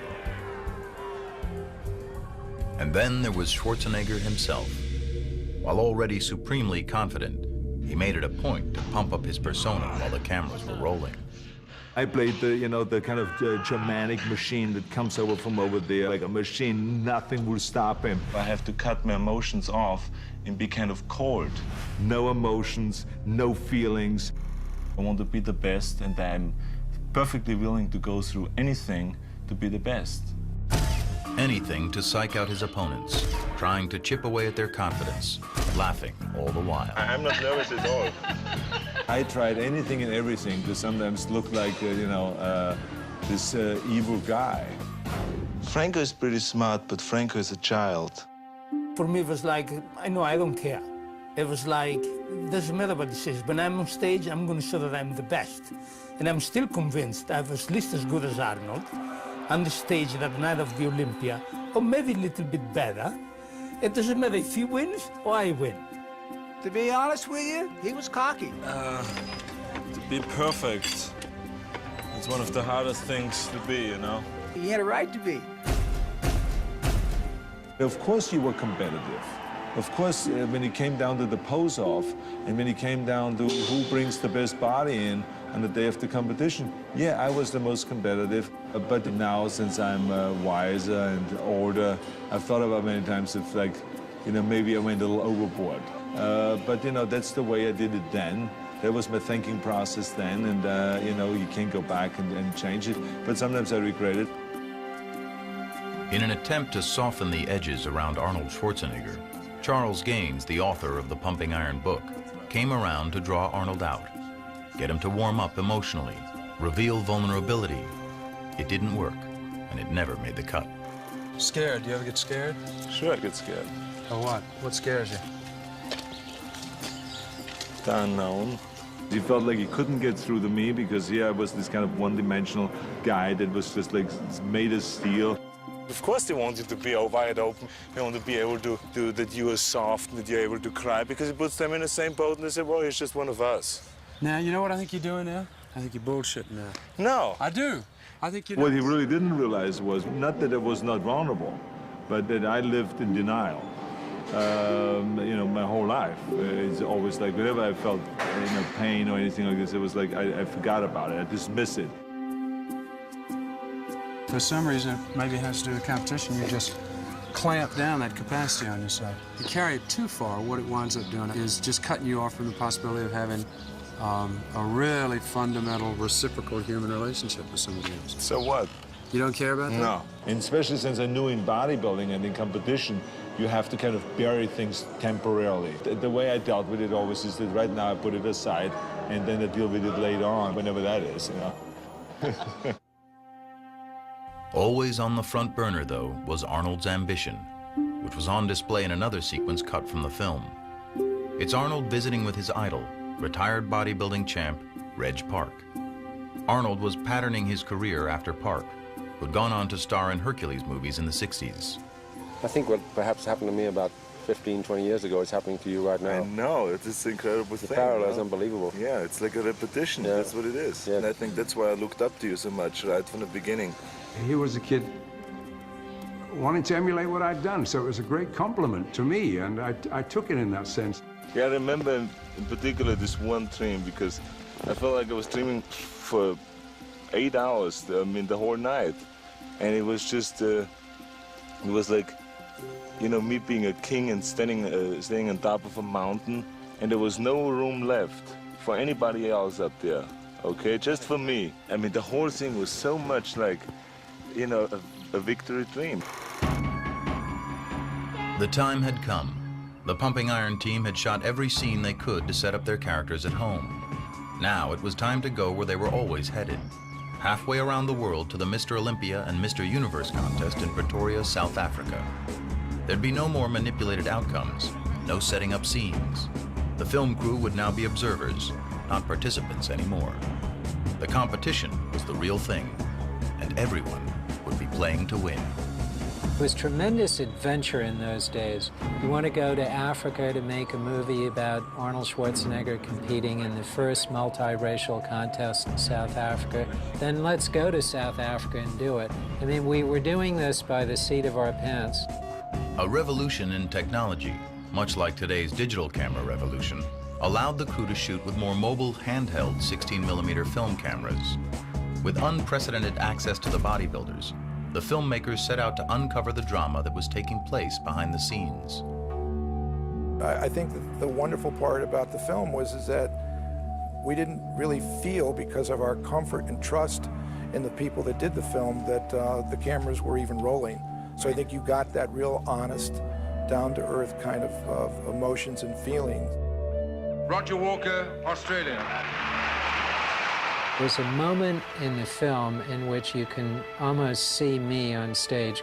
And then there was Schwarzenegger himself. While already supremely confident, he made it a point to pump up his persona while the cameras were rolling. I played the kind of Germanic machine that comes over from over there, like a machine, nothing will stop him. I have to cut my emotions off and be kind of cold. No emotions, no feelings. I want to be the best, and I'm perfectly willing to go through anything to be the best. Anything to psych out his opponents, trying to chip away at their confidence, laughing all the while. I'm not nervous at all. I tried anything and everything to sometimes look like, this evil guy. Franco is pretty smart, but Franco is a child. For me, it was like, I don't care. It was like, it doesn't matter what he says. When I'm on stage, I'm going to show that I'm the best. And I'm still convinced I was at least as good as Arnold on the stage that night of the Olympia, or maybe a little bit better. It doesn't matter if he wins or I win. To be honest with you, he was cocky. To be perfect. It's one of the hardest things to be, you know? He had a right to be. Of course you were competitive. Of course, when it came down to the pose-off, and when it came down to who brings the best body in on the day of the competition, yeah, I was the most competitive. But now, since I'm wiser and older, I've thought about many times if, like, you know, maybe I went a little overboard. But, you know, that's the way I did it then. That was my thinking process then, and, you know, you can't go back and change it. But sometimes I regret it. In an attempt to soften the edges around Arnold Schwarzenegger, Charles Gaines, the author of the Pumping Iron book, came around to draw Arnold out, get him to warm up emotionally, reveal vulnerability. It didn't work, and it never made the cut. Scared? Do you ever get scared? Sure, I get scared. Of what? What scares you? The unknown. He felt like he couldn't get through to me because, yeah, I was this kind of one-dimensional guy that was just like made of steel. Of course they want you to be all wide open. They want to be able to do that you are soft, that you're able to cry, because it puts them in the same boat and they say, well, he's just one of us. Now, you know what I think you're doing now? I think you're bullshitting now. No. I do. I think you know. What he really didn't realize was not that I was not vulnerable, but that I lived in denial. You know, my whole life. It's always like, whenever I felt, you know, pain or anything like this, it was like I forgot about it. I dismissed it. For some reason, maybe it has to do with competition, you just clamp down that capacity on yourself. You carry it too far, what it winds up doing is just cutting you off from the possibility of having a really fundamental reciprocal human relationship with somebody else. So what? You don't care about that? No. And especially since I knew in bodybuilding and in competition, you have to kind of bury things temporarily. The way I dealt with it always is that right now I put it aside and then I deal with it later on, whenever that is, you know. Always on the front burner, though, was Arnold's ambition, which was on display in another sequence cut from the film. It's Arnold visiting with his idol, retired bodybuilding champ, Reg Park. Arnold was patterning his career after Park, who'd gone on to star in Hercules movies in the 60s. I think what perhaps happened to me about 15, 20 years ago is happening to you right now. I know, it's this incredible The thing. parallel is unbelievable. Yeah, it's like a repetition, Yeah. that's what it is. Yeah. And I think that's why I looked up to you so much right from the beginning. He was a kid wanting to emulate what I'd done, so it was a great compliment to me, and I took it in that sense. Yeah, I remember in particular this one dream because I felt like I was dreaming for 8 hours, I mean the whole night. And it was just, it was like, you know, me being a king and staying on top of a mountain, and there was no room left for anybody else up there, okay, just for me. I mean, the whole thing was so much like, you know, a victory dream. The time had come. The Pumping Iron team had shot every scene they could to set up their characters at home. Now it was time to go where they were always headed, halfway around the world to the Mr. Olympia and Mr. Universe contest in Pretoria, South Africa. There'd be no more manipulated outcomes, no setting up scenes. The film crew would now be observers, not participants anymore. The competition was the real thing, and everyone would be playing to win. It was tremendous adventure in those days. You want to go to Africa to make a movie about Arnold Schwarzenegger competing in the first multiracial contest in South Africa, then let's go to South Africa and do it. I mean, we were doing this by the seat of our pants. A revolution in technology, much like today's digital camera revolution, allowed the crew to shoot with more mobile, handheld 16mm film cameras. With unprecedented access to the bodybuilders, the filmmakers set out to uncover the drama that was taking place behind the scenes. I think that the wonderful part about the film was that we didn't really feel, because of our comfort and trust in the people that did the film, that the cameras were even rolling. So I think you got that real honest, down-to-earth kind of emotions and feelings. Roger Walker, Australia. There's a moment in the film in which you can almost see me on stage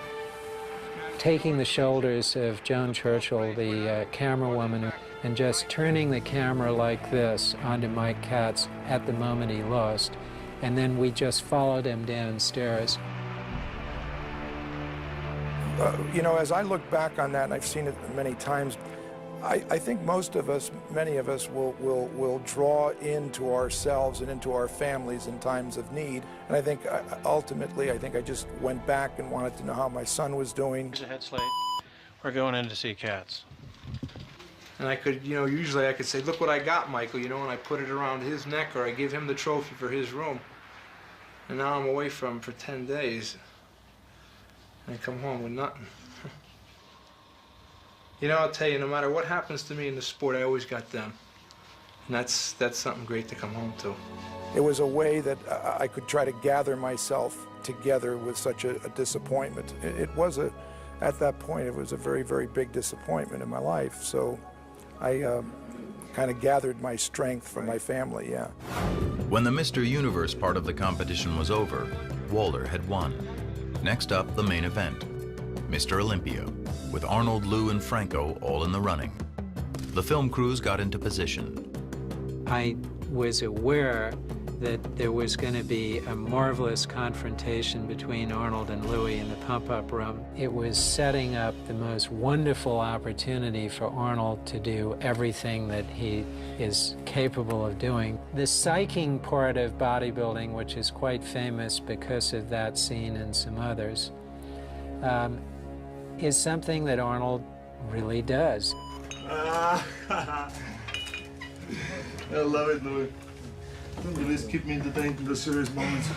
taking the shoulders of Joan Churchill, the camera woman, and just turning the camera like this onto Mike Katz at the moment he lost. And then we just followed him downstairs. You know, as I look back on that, and I've seen it many times, I think most of us, many of us, will draw into ourselves and into our families in times of need. And I think ultimately, I just went back and wanted to know how my son was doing. Head slate. We're going in to see cats. And I could, you know, usually I could say, look what I got, Michael, you know, and I put it around his neck, or I give him the trophy for his room. And now I'm away from him for 10 days. And I come home with nothing. You know, I'll tell you, no matter what happens to me in the sport, I always got them. And that's something great to come home to. It was a way that I could try to gather myself together with such a disappointment. It was at that point, it was a very, very big disappointment in my life. So I kind of gathered my strength from my family, yeah. When the Mr. Universe part of the competition was over, Walter had won. Next up, the main event, Mr. Olympia, with Arnold, Lou, and Franco all in the running. The film crews got into position. I was aware that there was going to be a marvelous confrontation between Arnold and Louis in the pump-up room. It was setting up the most wonderful opportunity for Arnold to do everything that he is capable of doing. The psyching part of bodybuilding, which is quite famous because of that scene and some others, is something that Arnold really does. I love it, Louis. You always keep me entertained in the serious moments.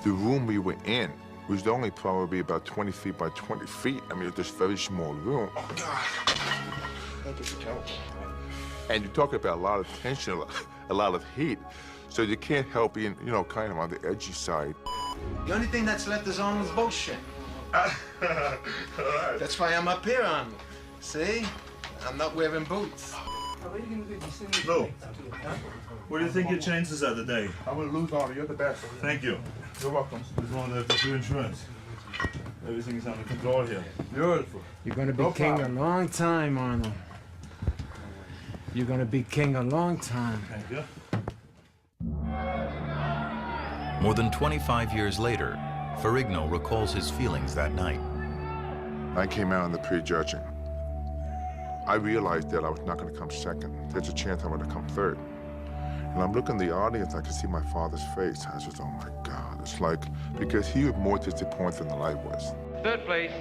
The room we were in was only probably about 20 feet by 20 feet. I mean, it was this very small room. And you talk about a lot of tension, a lot of heat. So you can't help being, you know, kind of on the edgy side. The only thing that's left is Arnold's bullshit. That's why I'm up here, Arnold. See? I'm not wearing boots. Lou, what do you think your chances are today? I'm gonna lose, Arnold. You're the best. Thank you. You're welcome. Just wanted to do insurance. Everything is under control here. Beautiful. You're gonna be king a long time, Arnold. You're gonna be king a long time. Thank you. More than 25 years later, Ferrigno recalls his feelings that night. I came out in the prejudging. I realized that I was not going to come second. There's a chance I'm going to come third. And I'm looking at the audience, I can see my father's face. I was just, oh my God. It's like, because he was more disappointed than I was. Third place,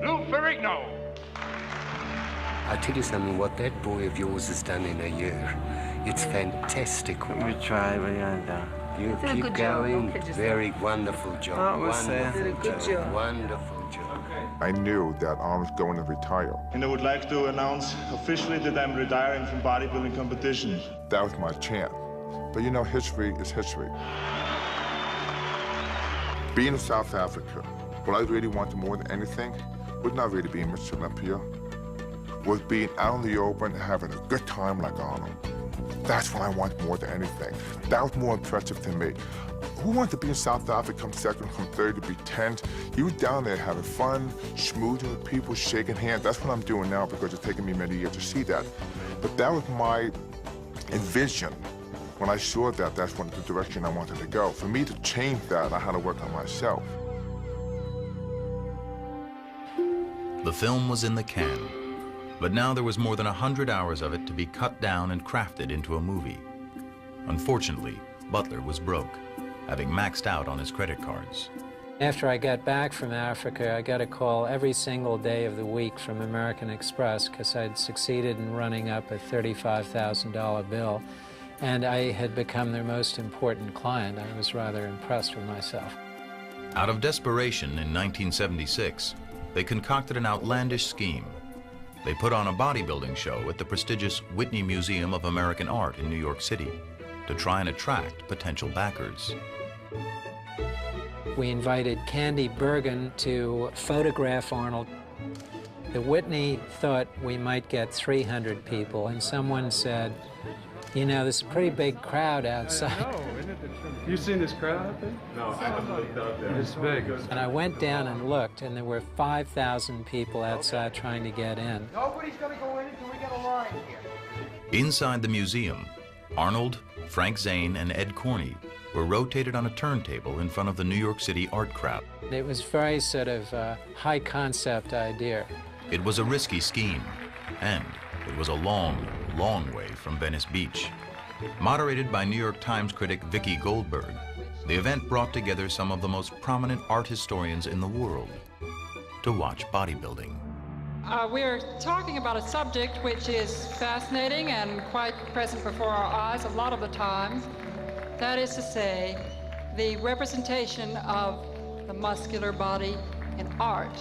Lou Ferrigno. I'll tell you something, what that boy of yours has done in a year, it's fantastic. We try, You did a keep good job. going. Don't kid yourself. Very wonderful job. Oh, we'll say. Wonderful Did a good job. Wonderful job. I knew that I was going to retire. And I would like to announce officially that I'm retiring from bodybuilding competition. That was my chance. But you know, history is history. Being in South Africa, what I really wanted more than anything was not really being Mr. Olympia, was being out in the open and having a good time like Arnold. That's what I want more than anything. That was more impressive to me. Who wanted to be in South Africa, come second, come third, to be 10th? He was down there having fun, schmoozing with people, shaking hands. That's what I'm doing now because it's taken me many years to see that. But that was my envision. When I saw that, that's the direction I wanted to go. For me to change that, I had to work on myself. The film was in the can, but now there was more than 100 hours of it to be cut down and crafted into a movie. Unfortunately, Butler was broke, having maxed out on his credit cards. After I got back from Africa, I got a call every single day of the week from American Express because I'd succeeded in running up a $35,000 bill, and I had become their most important client. I was rather impressed with myself. Out of desperation in 1976, they concocted an outlandish scheme. They put on a bodybuilding show at the prestigious Whitney Museum of American Art in New York City to try and attract potential backers. We invited Candy Bergen to photograph Arnold. The Whitney thought we might get 300 people, and someone said, you know, there's a pretty big crowd outside. You seen this crowd out there? No, I haven't looked out there. It's big. And I went down and looked, and there were 5,000 people outside trying to get in. Nobody's gonna go in until we get a line here. Inside the museum, Arnold, Frank Zane, and Ed Corney were rotated on a turntable in front of the New York City art crowd. It was very sort of high concept idea. It was a risky scheme, and it was a long, long way from Venice Beach. Moderated by New York Times critic Vicki Goldberg, The event brought together some of the most prominent art historians in the world to watch bodybuilding. We're talking about a subject which is fascinating and quite present before our eyes a lot of the time. That is to say, the representation of the muscular body in art.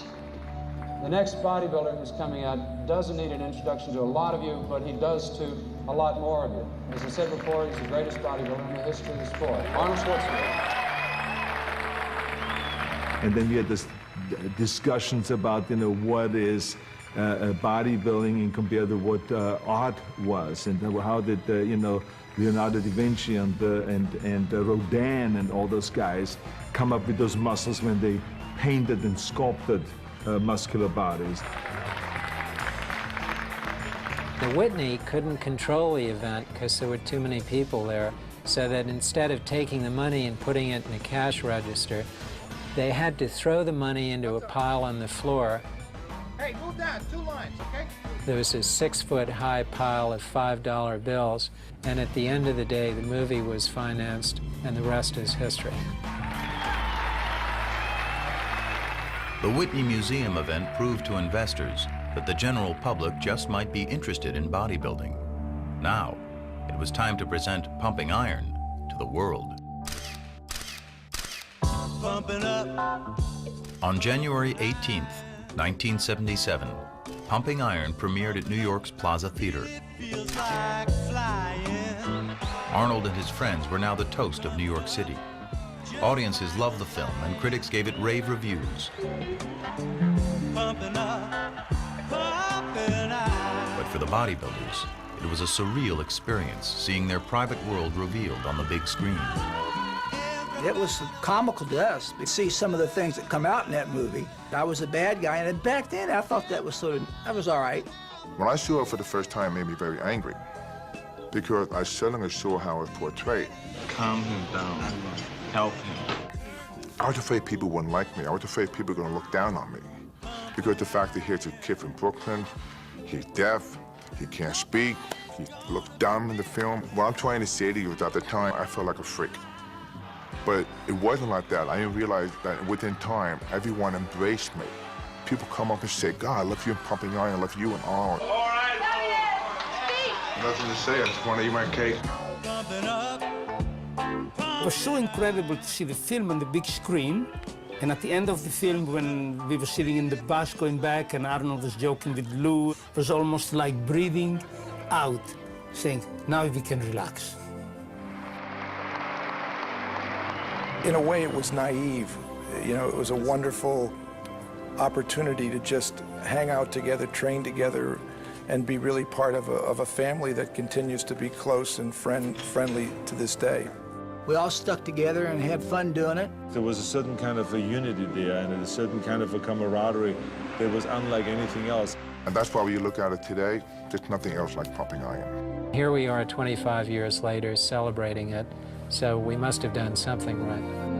The next bodybuilder who's coming out doesn't need an introduction to a lot of you, but he does to a lot more of you. As I said before, he's the greatest bodybuilder in the history of the sport, Arnold Schwarzenegger. And then you had this discussions about, what is bodybuilding and compared to what art was, and how did, Leonardo da Vinci and Rodin and all those guys come up with those muscles when they painted and sculpted muscular bodies. The Whitney couldn't control the event because there were too many people there, so that instead of taking the money and putting it in a cash register, they had to throw the money into a pile on the floor. Hey, move down, 2 lines, okay? There was a 6-foot-high pile of $5 bills, and at the end of the day, the movie was financed, and the rest is history. The Whitney Museum event proved to investors that the general public just might be interested in bodybuilding. Now, it was time to present Pumping Iron to the world. Pumping up. On January 18th, 1977, Pumping Iron premiered at New York's Plaza Theater. Feels like flying. Arnold and his friends were now the toast of New York City. Audiences loved the film, and critics gave it rave reviews. Pumping up, pumping up. But for the bodybuilders, it was a surreal experience seeing their private world revealed on the big screen. It was comical to us to see some of the things that come out in that movie. I was a bad guy, and back then I thought that was all right. When I saw it for the first time, it made me very angry because I suddenly saw how it was portrayed. Calm him down. Help him. I was afraid people wouldn't like me. I was afraid people were going to look down on me because the fact that here's a kid from Brooklyn, he's deaf, he can't speak, he looks dumb in the film. What I'm trying to say to you is at the time, I felt like a freak. But it wasn't like that. I didn't realize that within time, everyone embraced me. People come up and say, God, I love you in Pumping Iron, I love you and Arnold. All right. Nothing to say, I just want to eat my cake. Pumping up. It was so incredible to see the film on the big screen. And at the end of the film, when we were sitting in the bus going back and Arnold was joking with Lou, it was almost like breathing out, saying, now we can relax. In a way, it was naive. It was a wonderful opportunity to just hang out together, train together, and be really part of a family that continues to be close and friendly to this day. We all stuck together and had fun doing it. There was a certain kind of a unity there and a certain kind of a camaraderie that was unlike anything else. And that's why when you look at it today, there's nothing else like Pumping Iron. Here we are 25 years later celebrating it, so we must have done something right.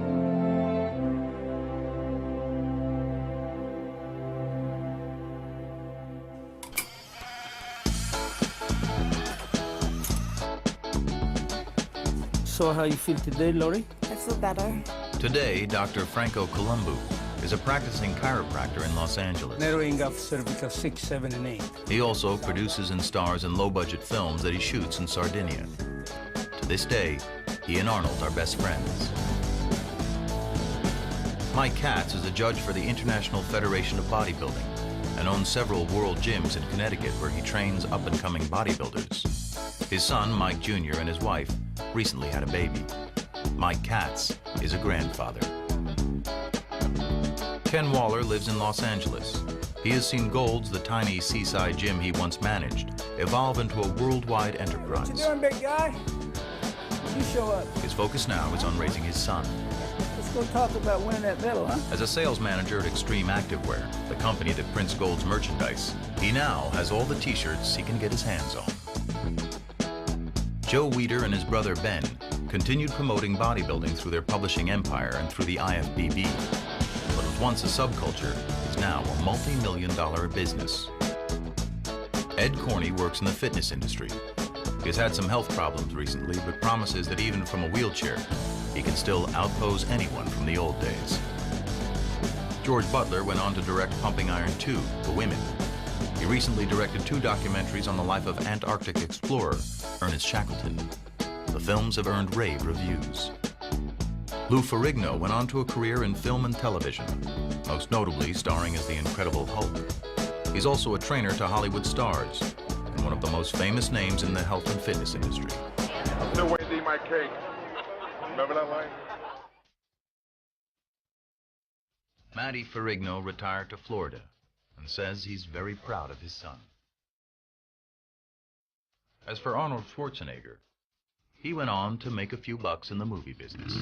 So how you feel today, Laurie? I feel better. Today, Dr. Franco Columbu is a practicing chiropractor in Los Angeles. Narrowing of cervical 6, 7, and 8. He also produces and stars in low-budget films that he shoots in Sardinia. To this day, he and Arnold are best friends. Mike Katz is a judge for the International Federation of Bodybuilding and owns several world gyms in Connecticut where he trains up-and-coming bodybuilders. His son, Mike Jr., and his wife recently had a baby. Mike Katz is a grandfather. Ken Waller lives in Los Angeles. He has seen Gold's, the tiny seaside gym he once managed, evolve into a worldwide enterprise. What you doing, big guy? You show up. His focus now is on raising his son. Let's go talk about winning that medal, huh? As a sales manager at Extreme Activewear, the company that prints Gold's merchandise, he now has all the t-shirts he can get his hands on. Joe Weider and his brother Ben continued promoting bodybuilding through their publishing empire and through the IFBB. What was once a subculture is now a multi-million-dollar business. Ed Corney works in the fitness industry. He has had some health problems recently, but promises that even from a wheelchair, he can still outpose anyone from the old days. George Butler went on to direct Pumping Iron 2, The Women. He recently directed 2 documentaries on the life of Antarctic explorer Ernest Shackleton. The films have earned rave reviews. Lou Ferrigno went on to a career in film and television, most notably starring as the Incredible Hulk. He's also a trainer to Hollywood stars and one of the most famous names in the health and fitness industry. I'm still waiting to eat my cake. Remember that line? Matty Ferrigno retired to Florida and says he's very proud of his son. As for Arnold Schwarzenegger, he went on to make a few bucks in the movie business.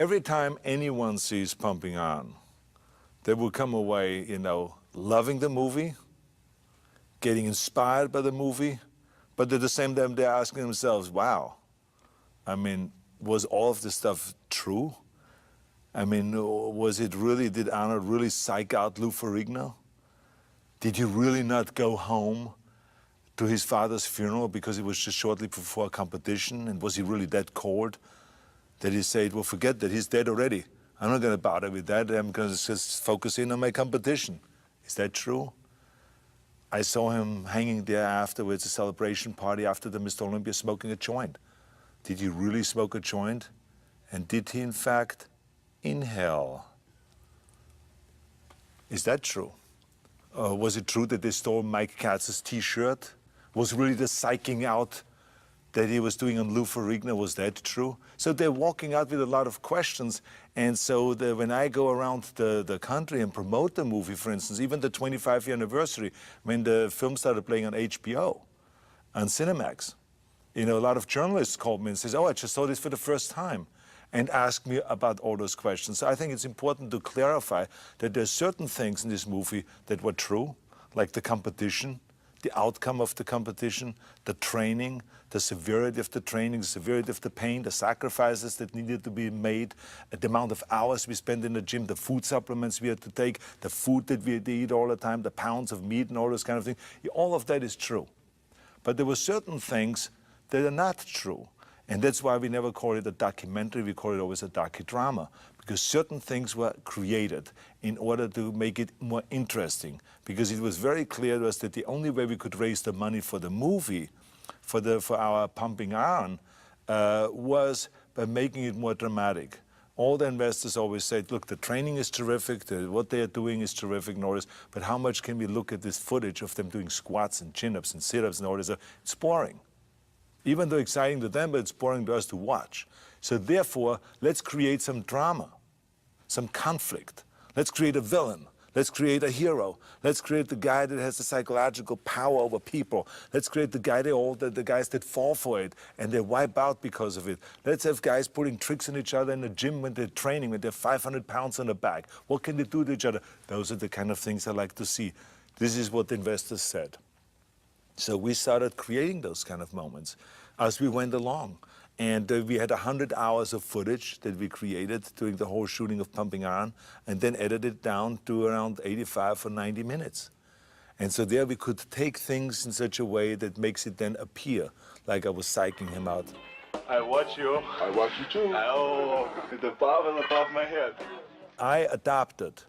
Every time anyone sees Pumping Iron, they will come away, you know, loving the movie, getting inspired by the movie, but at the same time they're asking themselves, wow, I mean, was all of this stuff true? I mean, was it really, did Arnold really psych out Lou Ferrigno? Did he really not go home to his father's funeral because it was just shortly before a competition? And was he really that cold that he said, well, forget that, he's dead already. I'm not going to bother with that. I'm going to just focus in on my competition. Is that true? I saw him hanging there afterwards, a celebration party after the Mr. Olympia, smoking a joint. Did he really smoke a joint? And did he, in fact, inhale? Is that true? Was it true that they stole Mike Katz's T-shirt? Was really the psyching out that he was doing on Lou Ferrigno, was that true? So they're walking out with a lot of questions. And so when I go around the country and promote the movie, for instance, even the 25th anniversary, when the film started playing on HBO, on Cinemax, you know, a lot of journalists called me and says, oh, I just saw this for the first time, and asked me about all those questions. So I think it's important to clarify that there are certain things in this movie that were true, like the competition, the outcome of the competition, the training, the severity of the training, the severity of the pain, the sacrifices that needed to be made, the amount of hours we spent in the gym, the food supplements we had to take, the food that we had to eat all the time, the pounds of meat and all those kind of things. All of that is true. But there were certain things that are not true. And that's why we never call it a documentary, we call it always a docudrama, because certain things were created in order to make it more interesting, because it was very clear to us that the only way we could raise the money for the movie, for our Pumping Iron, was by making it more dramatic. All the investors always said, look, the training is terrific, what they are doing is terrific, and all this, but how much can we look at this footage of them doing squats and chin-ups and sit-ups and all this? It's boring. Even though exciting to them, but it's boring to us to watch. So therefore, let's create some drama, some conflict. Let's create a villain. Let's create a hero. Let's create the guy that has the psychological power over people. Let's create the guy, the guys that fall for it and they wipe out because of it. Let's have guys putting tricks on each other in the gym when they're training, when they're 500 pounds on the back. What can they do to each other? Those are the kind of things I like to see. This is what the investors said. So we started creating those kind of moments as we went along. And we had 100 hours of footage that we created during the whole shooting of Pumping Iron, and then edited it down to around 85 or 90 minutes. And so there we could take things in such a way that makes it then appear like I was psyching him out. I watch you. I watch you too. Oh, the barbell above my head. I adapted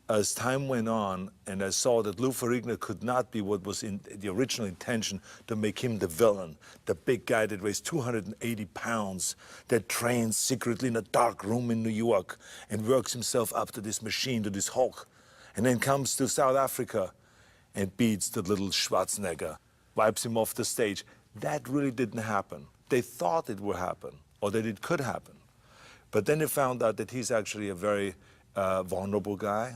as time went on, and I saw that Lou Ferrigno could not be what was in the original intention, to make him the villain, the big guy that weighs 280 pounds, that trains secretly in a dark room in New York and works himself up to this machine, to this Hulk. and then comes to South Africa and beats the little Schwarzenegger, wipes him off the stage. That really didn't happen. They thought it would happen, or that it could happen. But then they found out that he's actually a very vulnerable guy,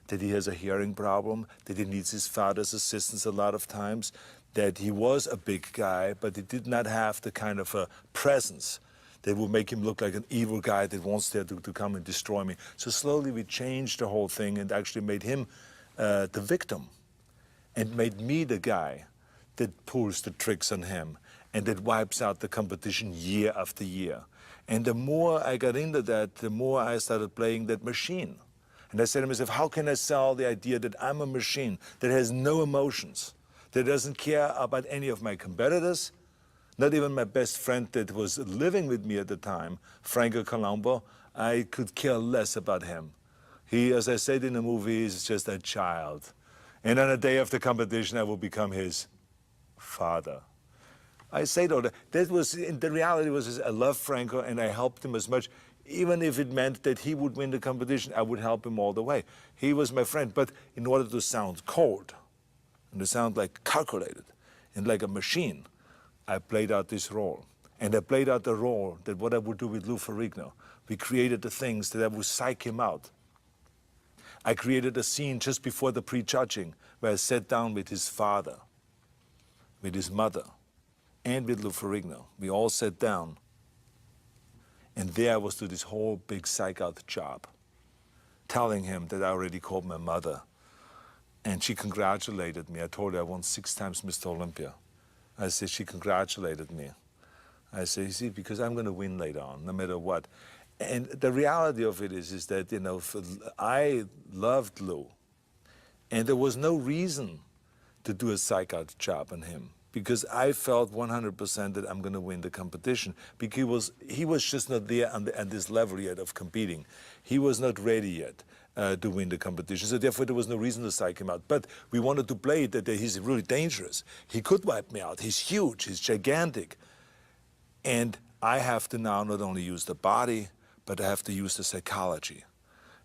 that he has a hearing problem, that he needs his father's assistance a lot of times, that he was a big guy, but he did not have the kind of a presence that would make him look like an evil guy that wants there to come and destroy me. So slowly we changed the whole thing and actually made him the victim and made me the guy that pulls the tricks on him and that wipes out the competition year after year. And the more I got into that, the more I started playing that machine. And I said to myself, how can I sell the idea that I'm a machine that has no emotions, that doesn't care about any of my competitors, not even my best friend that was living with me at the time, Franco Colombo, I could care less about him. He, as I said in the movie, is just a child. And on the day of the competition, I will become his father. I say though, that was, the reality was I loved Franco and I helped him as much. Even if it meant that he would win the competition, I would help him all the way. He was my friend, but in order to sound cold and to sound like calculated and like a machine, I played out this role. And I played out the role that what I would do with Lou Ferrigno. We created the things that I would psych him out. I created a scene just before the prejudging where I sat down with his father, with his mother, and with Lou Ferrigno. We all sat down. And there I was to this whole big psych-out job, telling him that I already called my mother. And she congratulated me. I told her I won 6 times Mr. Olympia. I said, she congratulated me. I said, you see, because I'm going to win later on, no matter what. And the reality of it is that, you know, I loved Lou. And there was no reason to do a psych-out job on him, because I felt 100% that I'm going to win the competition, because he was just not there at this level yet of competing. He was not ready yet to win the competition, so therefore there was no reason to psych him out. But we wanted to play it that he's really dangerous. He could wipe me out. He's huge. He's gigantic. And I have to now not only use the body, but I have to use the psychology.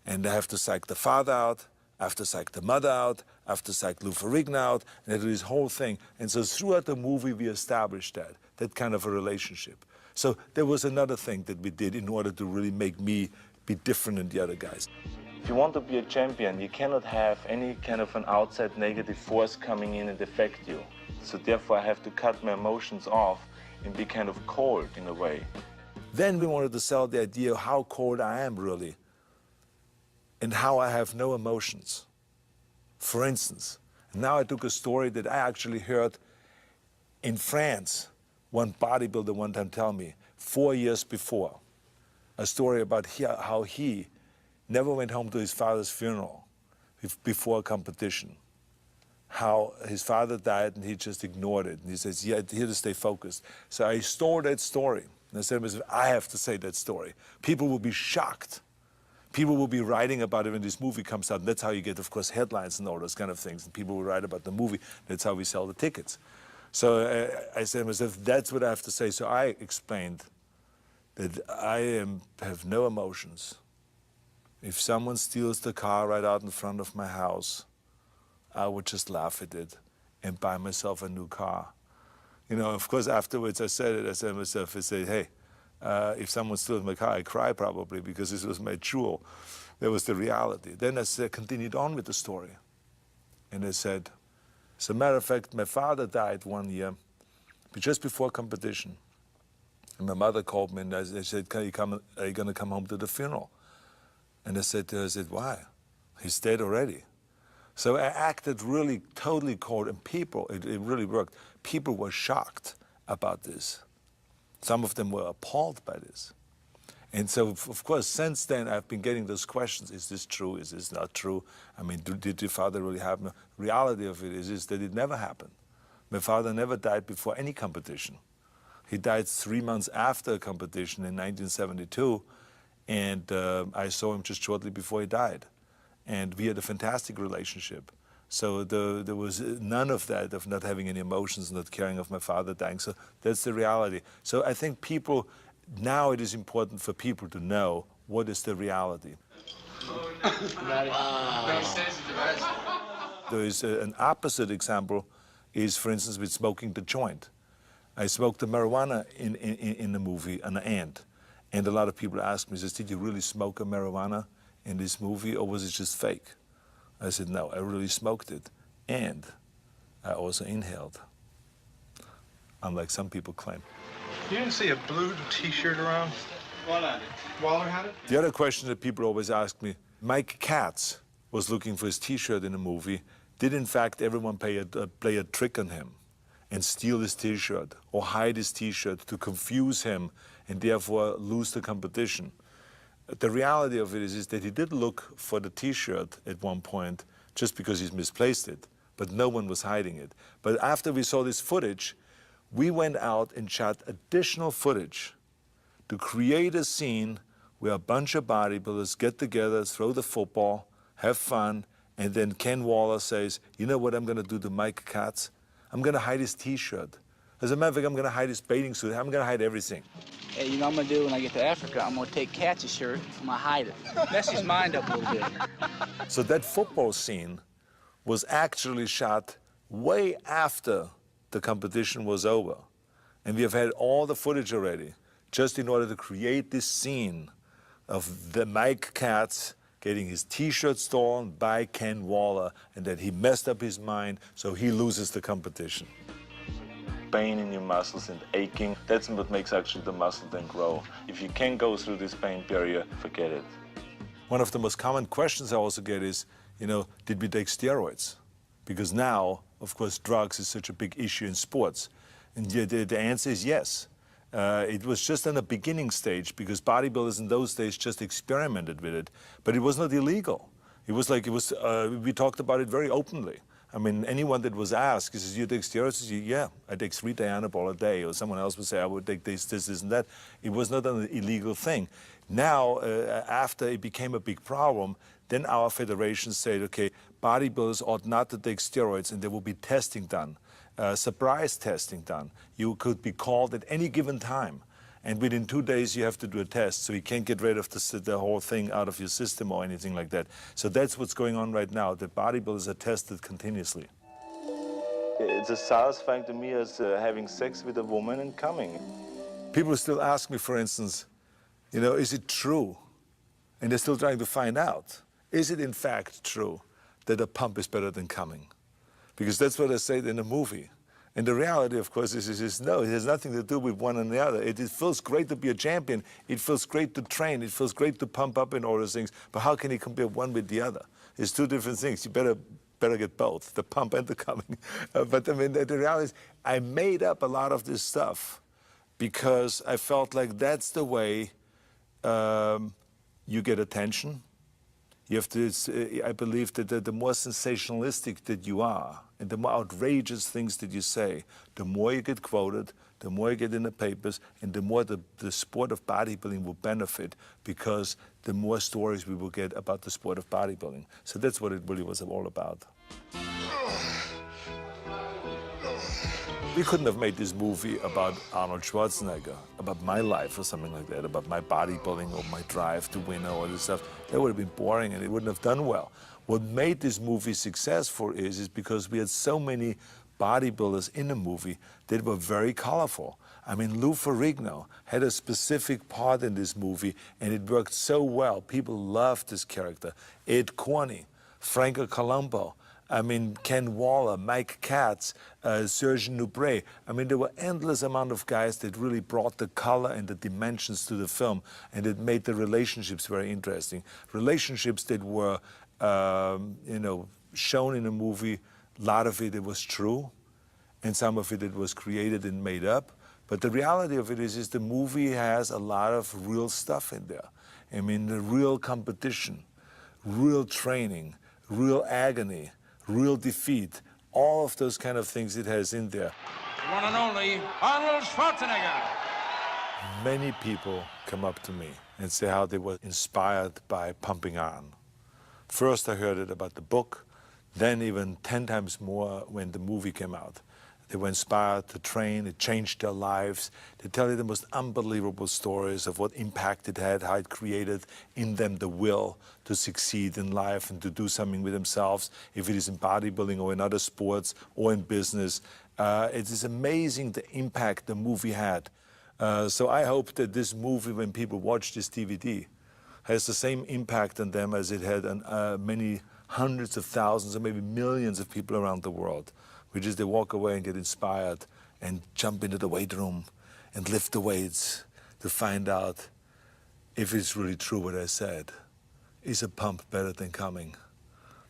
And I have to psych the father out, I have to psych the mother out, I have to psych Lou Ferrigno out, and I do this whole thing. And so throughout the movie, we established that kind of a relationship. So there was another thing that we did in order to really make me be different than the other guys. If you want to be a champion, you cannot have any kind of an outside negative force coming in and affect you. So therefore, I have to cut my emotions off and be kind of cold in a way. Then we wanted to sell the idea of how cold I am really, and how I have no emotions. For instance, now I took a story that I actually heard in France. One bodybuilder one time tell me, 4 years before, a story about how he never went home to his father's funeral before a competition. How his father died and he just ignored it. And he says, yeah, here to stay focused. So I stole that story. And I said, I have to say that story. People will be shocked. People will be writing about it when this movie comes out. And that's how you get, of course, headlines and all those kind of things. And people will write about the movie. That's how we sell the tickets. So I said to myself, that's what I have to say. So I explained that I have no emotions. If someone steals the car right out in front of my house, I would just laugh at it and buy myself a new car. You know, of course, afterwards I said it. I said to myself, I said, hey, if someone steals my car, I cry probably because this was my jewel. That was the reality. Then I continued on with the story. And I said, as a matter of fact, my father died one year, just before competition. And my mother called me and I said, are you going to come home to the funeral? And I said to her, why? He's dead already. So I acted really totally cold, and people, it really worked. People were shocked about this. Some of them were appalled by this. And so, of course, since then, I've been getting those questions. Is this true? Is this not true? I mean, did your father really happen? The reality of it is that it never happened. My father never died before any competition. He died 3 months after a competition in 1972, and I saw him just shortly before he died. And we had a fantastic relationship. So there was none of that, of not having any emotions, not caring of my father dying. So that's the reality. So I think now it is important for people to know what is the reality. There is an opposite example is, for instance, with smoking the joint. I smoked the marijuana in the movie, an ant. And a lot of people ask me, says, did you really smoke a marijuana in this movie, or was it just fake? I said, no, I really smoked it. And I also inhaled, unlike some people claim. You didn't see a blue T-shirt around? Waller had it? The other question that people always ask me, Mike Katz was looking for his T-shirt in the movie. Did, in fact, everyone play a trick on him and steal his T-shirt or hide his T-shirt to confuse him and therefore lose the competition? The reality of it is that he did look for the T-shirt at one point just because he's misplaced it, but no one was hiding it. But after we saw this footage, we went out and shot additional footage to create a scene where a bunch of bodybuilders get together, throw the football, have fun, and then Ken Waller says, you know what I'm going to do to Mike Katz? I'm going to hide his T-shirt. As a matter of fact, I'm going to hide his bathing suit. I'm going to hide everything. Hey, you know what I'm going to do when I get to Africa? I'm going to take Katz's shirt, I'm going to hide it. Mess his mind up a little bit. So that football scene was actually shot way after the competition was over. And we have had all the footage already, just in order to create this scene of the Mike Katz getting his T-shirt stolen by Ken Waller, and that he messed up his mind, so he loses the competition. Pain in your muscles and aching, that's what makes actually the muscle then grow. If you can't go through this pain barrier, forget it. One of the most common questions I also get is, you know, did we take steroids? Because now, of course, drugs is such a big issue in sports. And the answer is yes. It was just in the beginning stage because bodybuilders in those days just experimented with it, but it was not illegal. It was like, we talked about it very openly. I mean, anyone that was asked, he says, you take steroids? Says, yeah, I take 3 Dianabol a day, or someone else would say, I would take this, and that. It was not an illegal thing. Now, after it became a big problem, then our federation said, okay, bodybuilders ought not to take steroids, and there will be testing done. Surprise testing done. You could be called at any given time, and within 2 days you have to do a test, so you can't get rid of the whole thing out of your system or anything like that. So that's what's going on right now. The bodybuilders are tested continuously. It's as satisfying to me as having sex with a woman and coming. People still ask me, for instance, you know, is it true? And they're still trying to find out. Is it in fact true that a pump is better than coming? Because that's what I said in the movie. And the reality, of course, is no, it has nothing to do with one and the other. It feels great to be a champion. It feels great to train. It feels great to pump up and all those things. But how can you compare one with the other? It's two different things. You better get both, the pump and the coming. But I mean, the reality is I made up a lot of this stuff because I felt like that's the way you get attention. You have to, I believe that the more sensationalistic that you are, and the more outrageous things that you say, the more you get quoted, the more you get in the papers, and the more the sport of bodybuilding will benefit, because the more stories we will get about the sport of bodybuilding. So that's what it really was all about. We couldn't have made this movie about Arnold Schwarzenegger, about my life or something like that, about my bodybuilding or my drive to win or all this stuff. That would have been boring and it wouldn't have done well. What made this movie successful is because we had so many bodybuilders in the movie that were very colorful. I mean, Lou Ferrigno had a specific part in this movie and it worked so well. People loved this character. Ed Corney, Franco Colombo, I mean, Ken Waller, Mike Katz, Serge Nubret. I mean, there were endless amount of guys that really brought the color and the dimensions to the film, and it made the relationships very interesting. Relationships that were, you know, shown in the movie. A lot of it was true, and some of it was created and made up. But the reality of it is the movie has a lot of real stuff in there. I mean, the real competition, real training, real agony, real defeat, all of those kind of things it has in there. One and only Arnold Schwarzenegger. Many people come up to me and say how they were inspired by Pumping Iron. First I heard it about the book, then even 10 times more when the movie came out. They were inspired to train, it changed their lives. They tell you the most unbelievable stories of what impact it had, how it created in them the will to succeed in life and to do something with themselves, if it is in bodybuilding or in other sports or in business. It is amazing the impact the movie had. So I hope that this movie, when people watch this DVD, has the same impact on them as it had on many hundreds of thousands or maybe millions of people around the world, which is they walk away and get inspired and jump into the weight room and lift the weights to find out if it's really true what I said. Is a pump better than coming?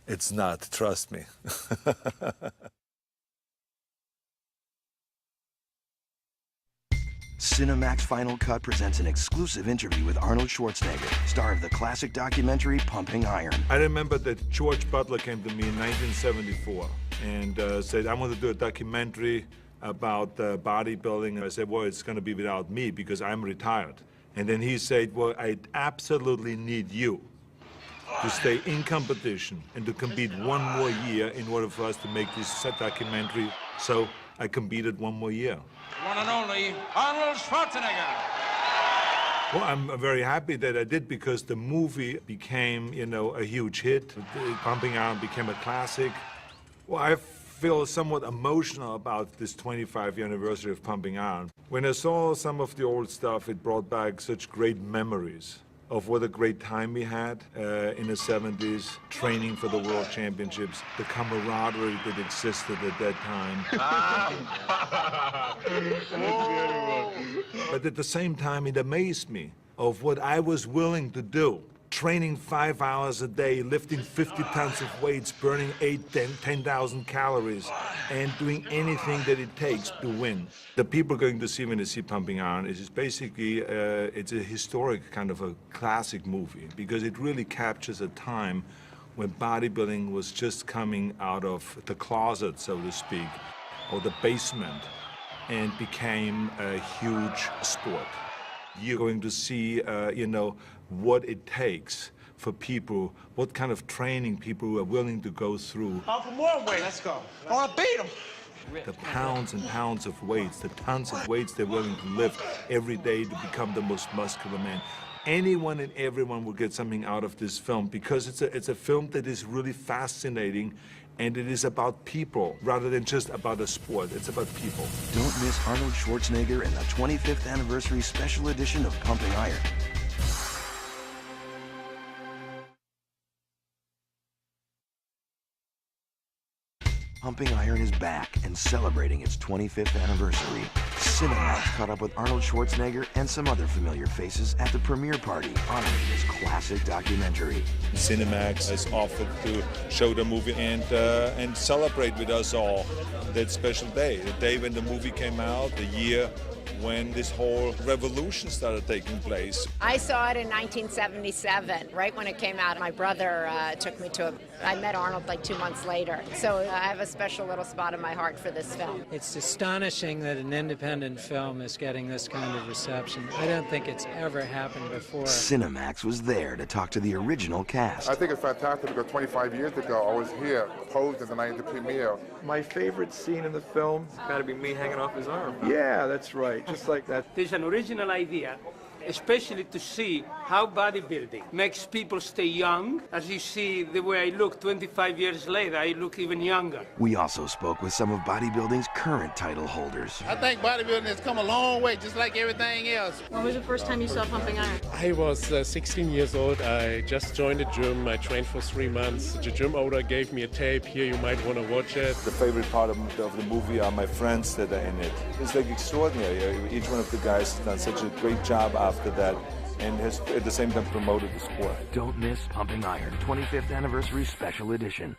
It's not, trust me. Cinemax Final Cut presents an exclusive interview with Arnold Schwarzenegger, star of the classic documentary Pumping Iron. I remember that George Butler came to me in 1974 and said, I want to do a documentary about bodybuilding. And I said, well, it's going to be without me because I'm retired. And then he said, well, I absolutely need you to stay in competition and to compete one more year in order for us to make this documentary. So I competed one more year. One and only Arnold Schwarzenegger. Well, I'm very happy that I did because the movie became, you know, a huge hit. Pumping Iron became a classic. Well, I feel somewhat emotional about this 25th anniversary of Pumping Iron. When I saw some of the old stuff, it brought back such great memories of what a great time we had in the 70s, training for the World Championships, the camaraderie that existed at that time. But at the same time, it amazed me of what I was willing to do. Training 5 hours a day, lifting 50 tons of weights, burning 10,000 calories, and doing anything that it takes to win. The people going to see when they see Pumping Iron is basically, it's a historic kind of a classic movie because it really captures a time when bodybuilding was just coming out of the closet, so to speak, or the basement, and became a huge sport. You're going to see, you know, what it takes for people, what kind of training people are willing to go through. On for more weight. Let's go. I want to beat them. The pounds and pounds of weights, the tons of weights they're willing to lift every day to become the most muscular man. Anyone and everyone will get something out of this film because it's a film that is really fascinating and it is about people rather than just about a sport. It's about people. Don't miss Arnold Schwarzenegger and the 25th anniversary special edition of Pumping Iron. Pumping Iron is back and celebrating its 25th anniversary. Cinemax caught up with Arnold Schwarzenegger and some other familiar faces at the premiere party honoring his classic documentary. Cinemax has offered to show the movie and celebrate with us all that special day, the day when the movie came out, the year when this whole revolution started taking place. I saw it in 1977, right when it came out. My brother took me to I met Arnold like 2 months later, so I have a special little spot in my heart for this film. It's astonishing that an independent film is getting this kind of reception. I don't think it's ever happened before. Cinemax was there to talk to the original cast. I think it's fantastic because 25 years ago I was here, posed at the night of the premiere. My favorite scene in the film has got to be me hanging off his arm. Yeah, that's right, just like that. There's an original idea, especially to see how bodybuilding makes people stay young. As you see the way I look 25 years later, I look even younger. We also spoke with some of bodybuilding's current title holders. I think bodybuilding has come a long way, just like everything else. When was the first time you saw Pumping Iron? I was 16 years old. I just joined the gym. I trained for 3 months. The gym owner gave me a tape. Here, you might want to watch it. The favorite part of the movie are my friends that are in it. It's like extraordinary. Each one of the guys has done such a great job after that and has at the same time promoted the sport. Don't miss Pumping Iron 25th Anniversary Special Edition.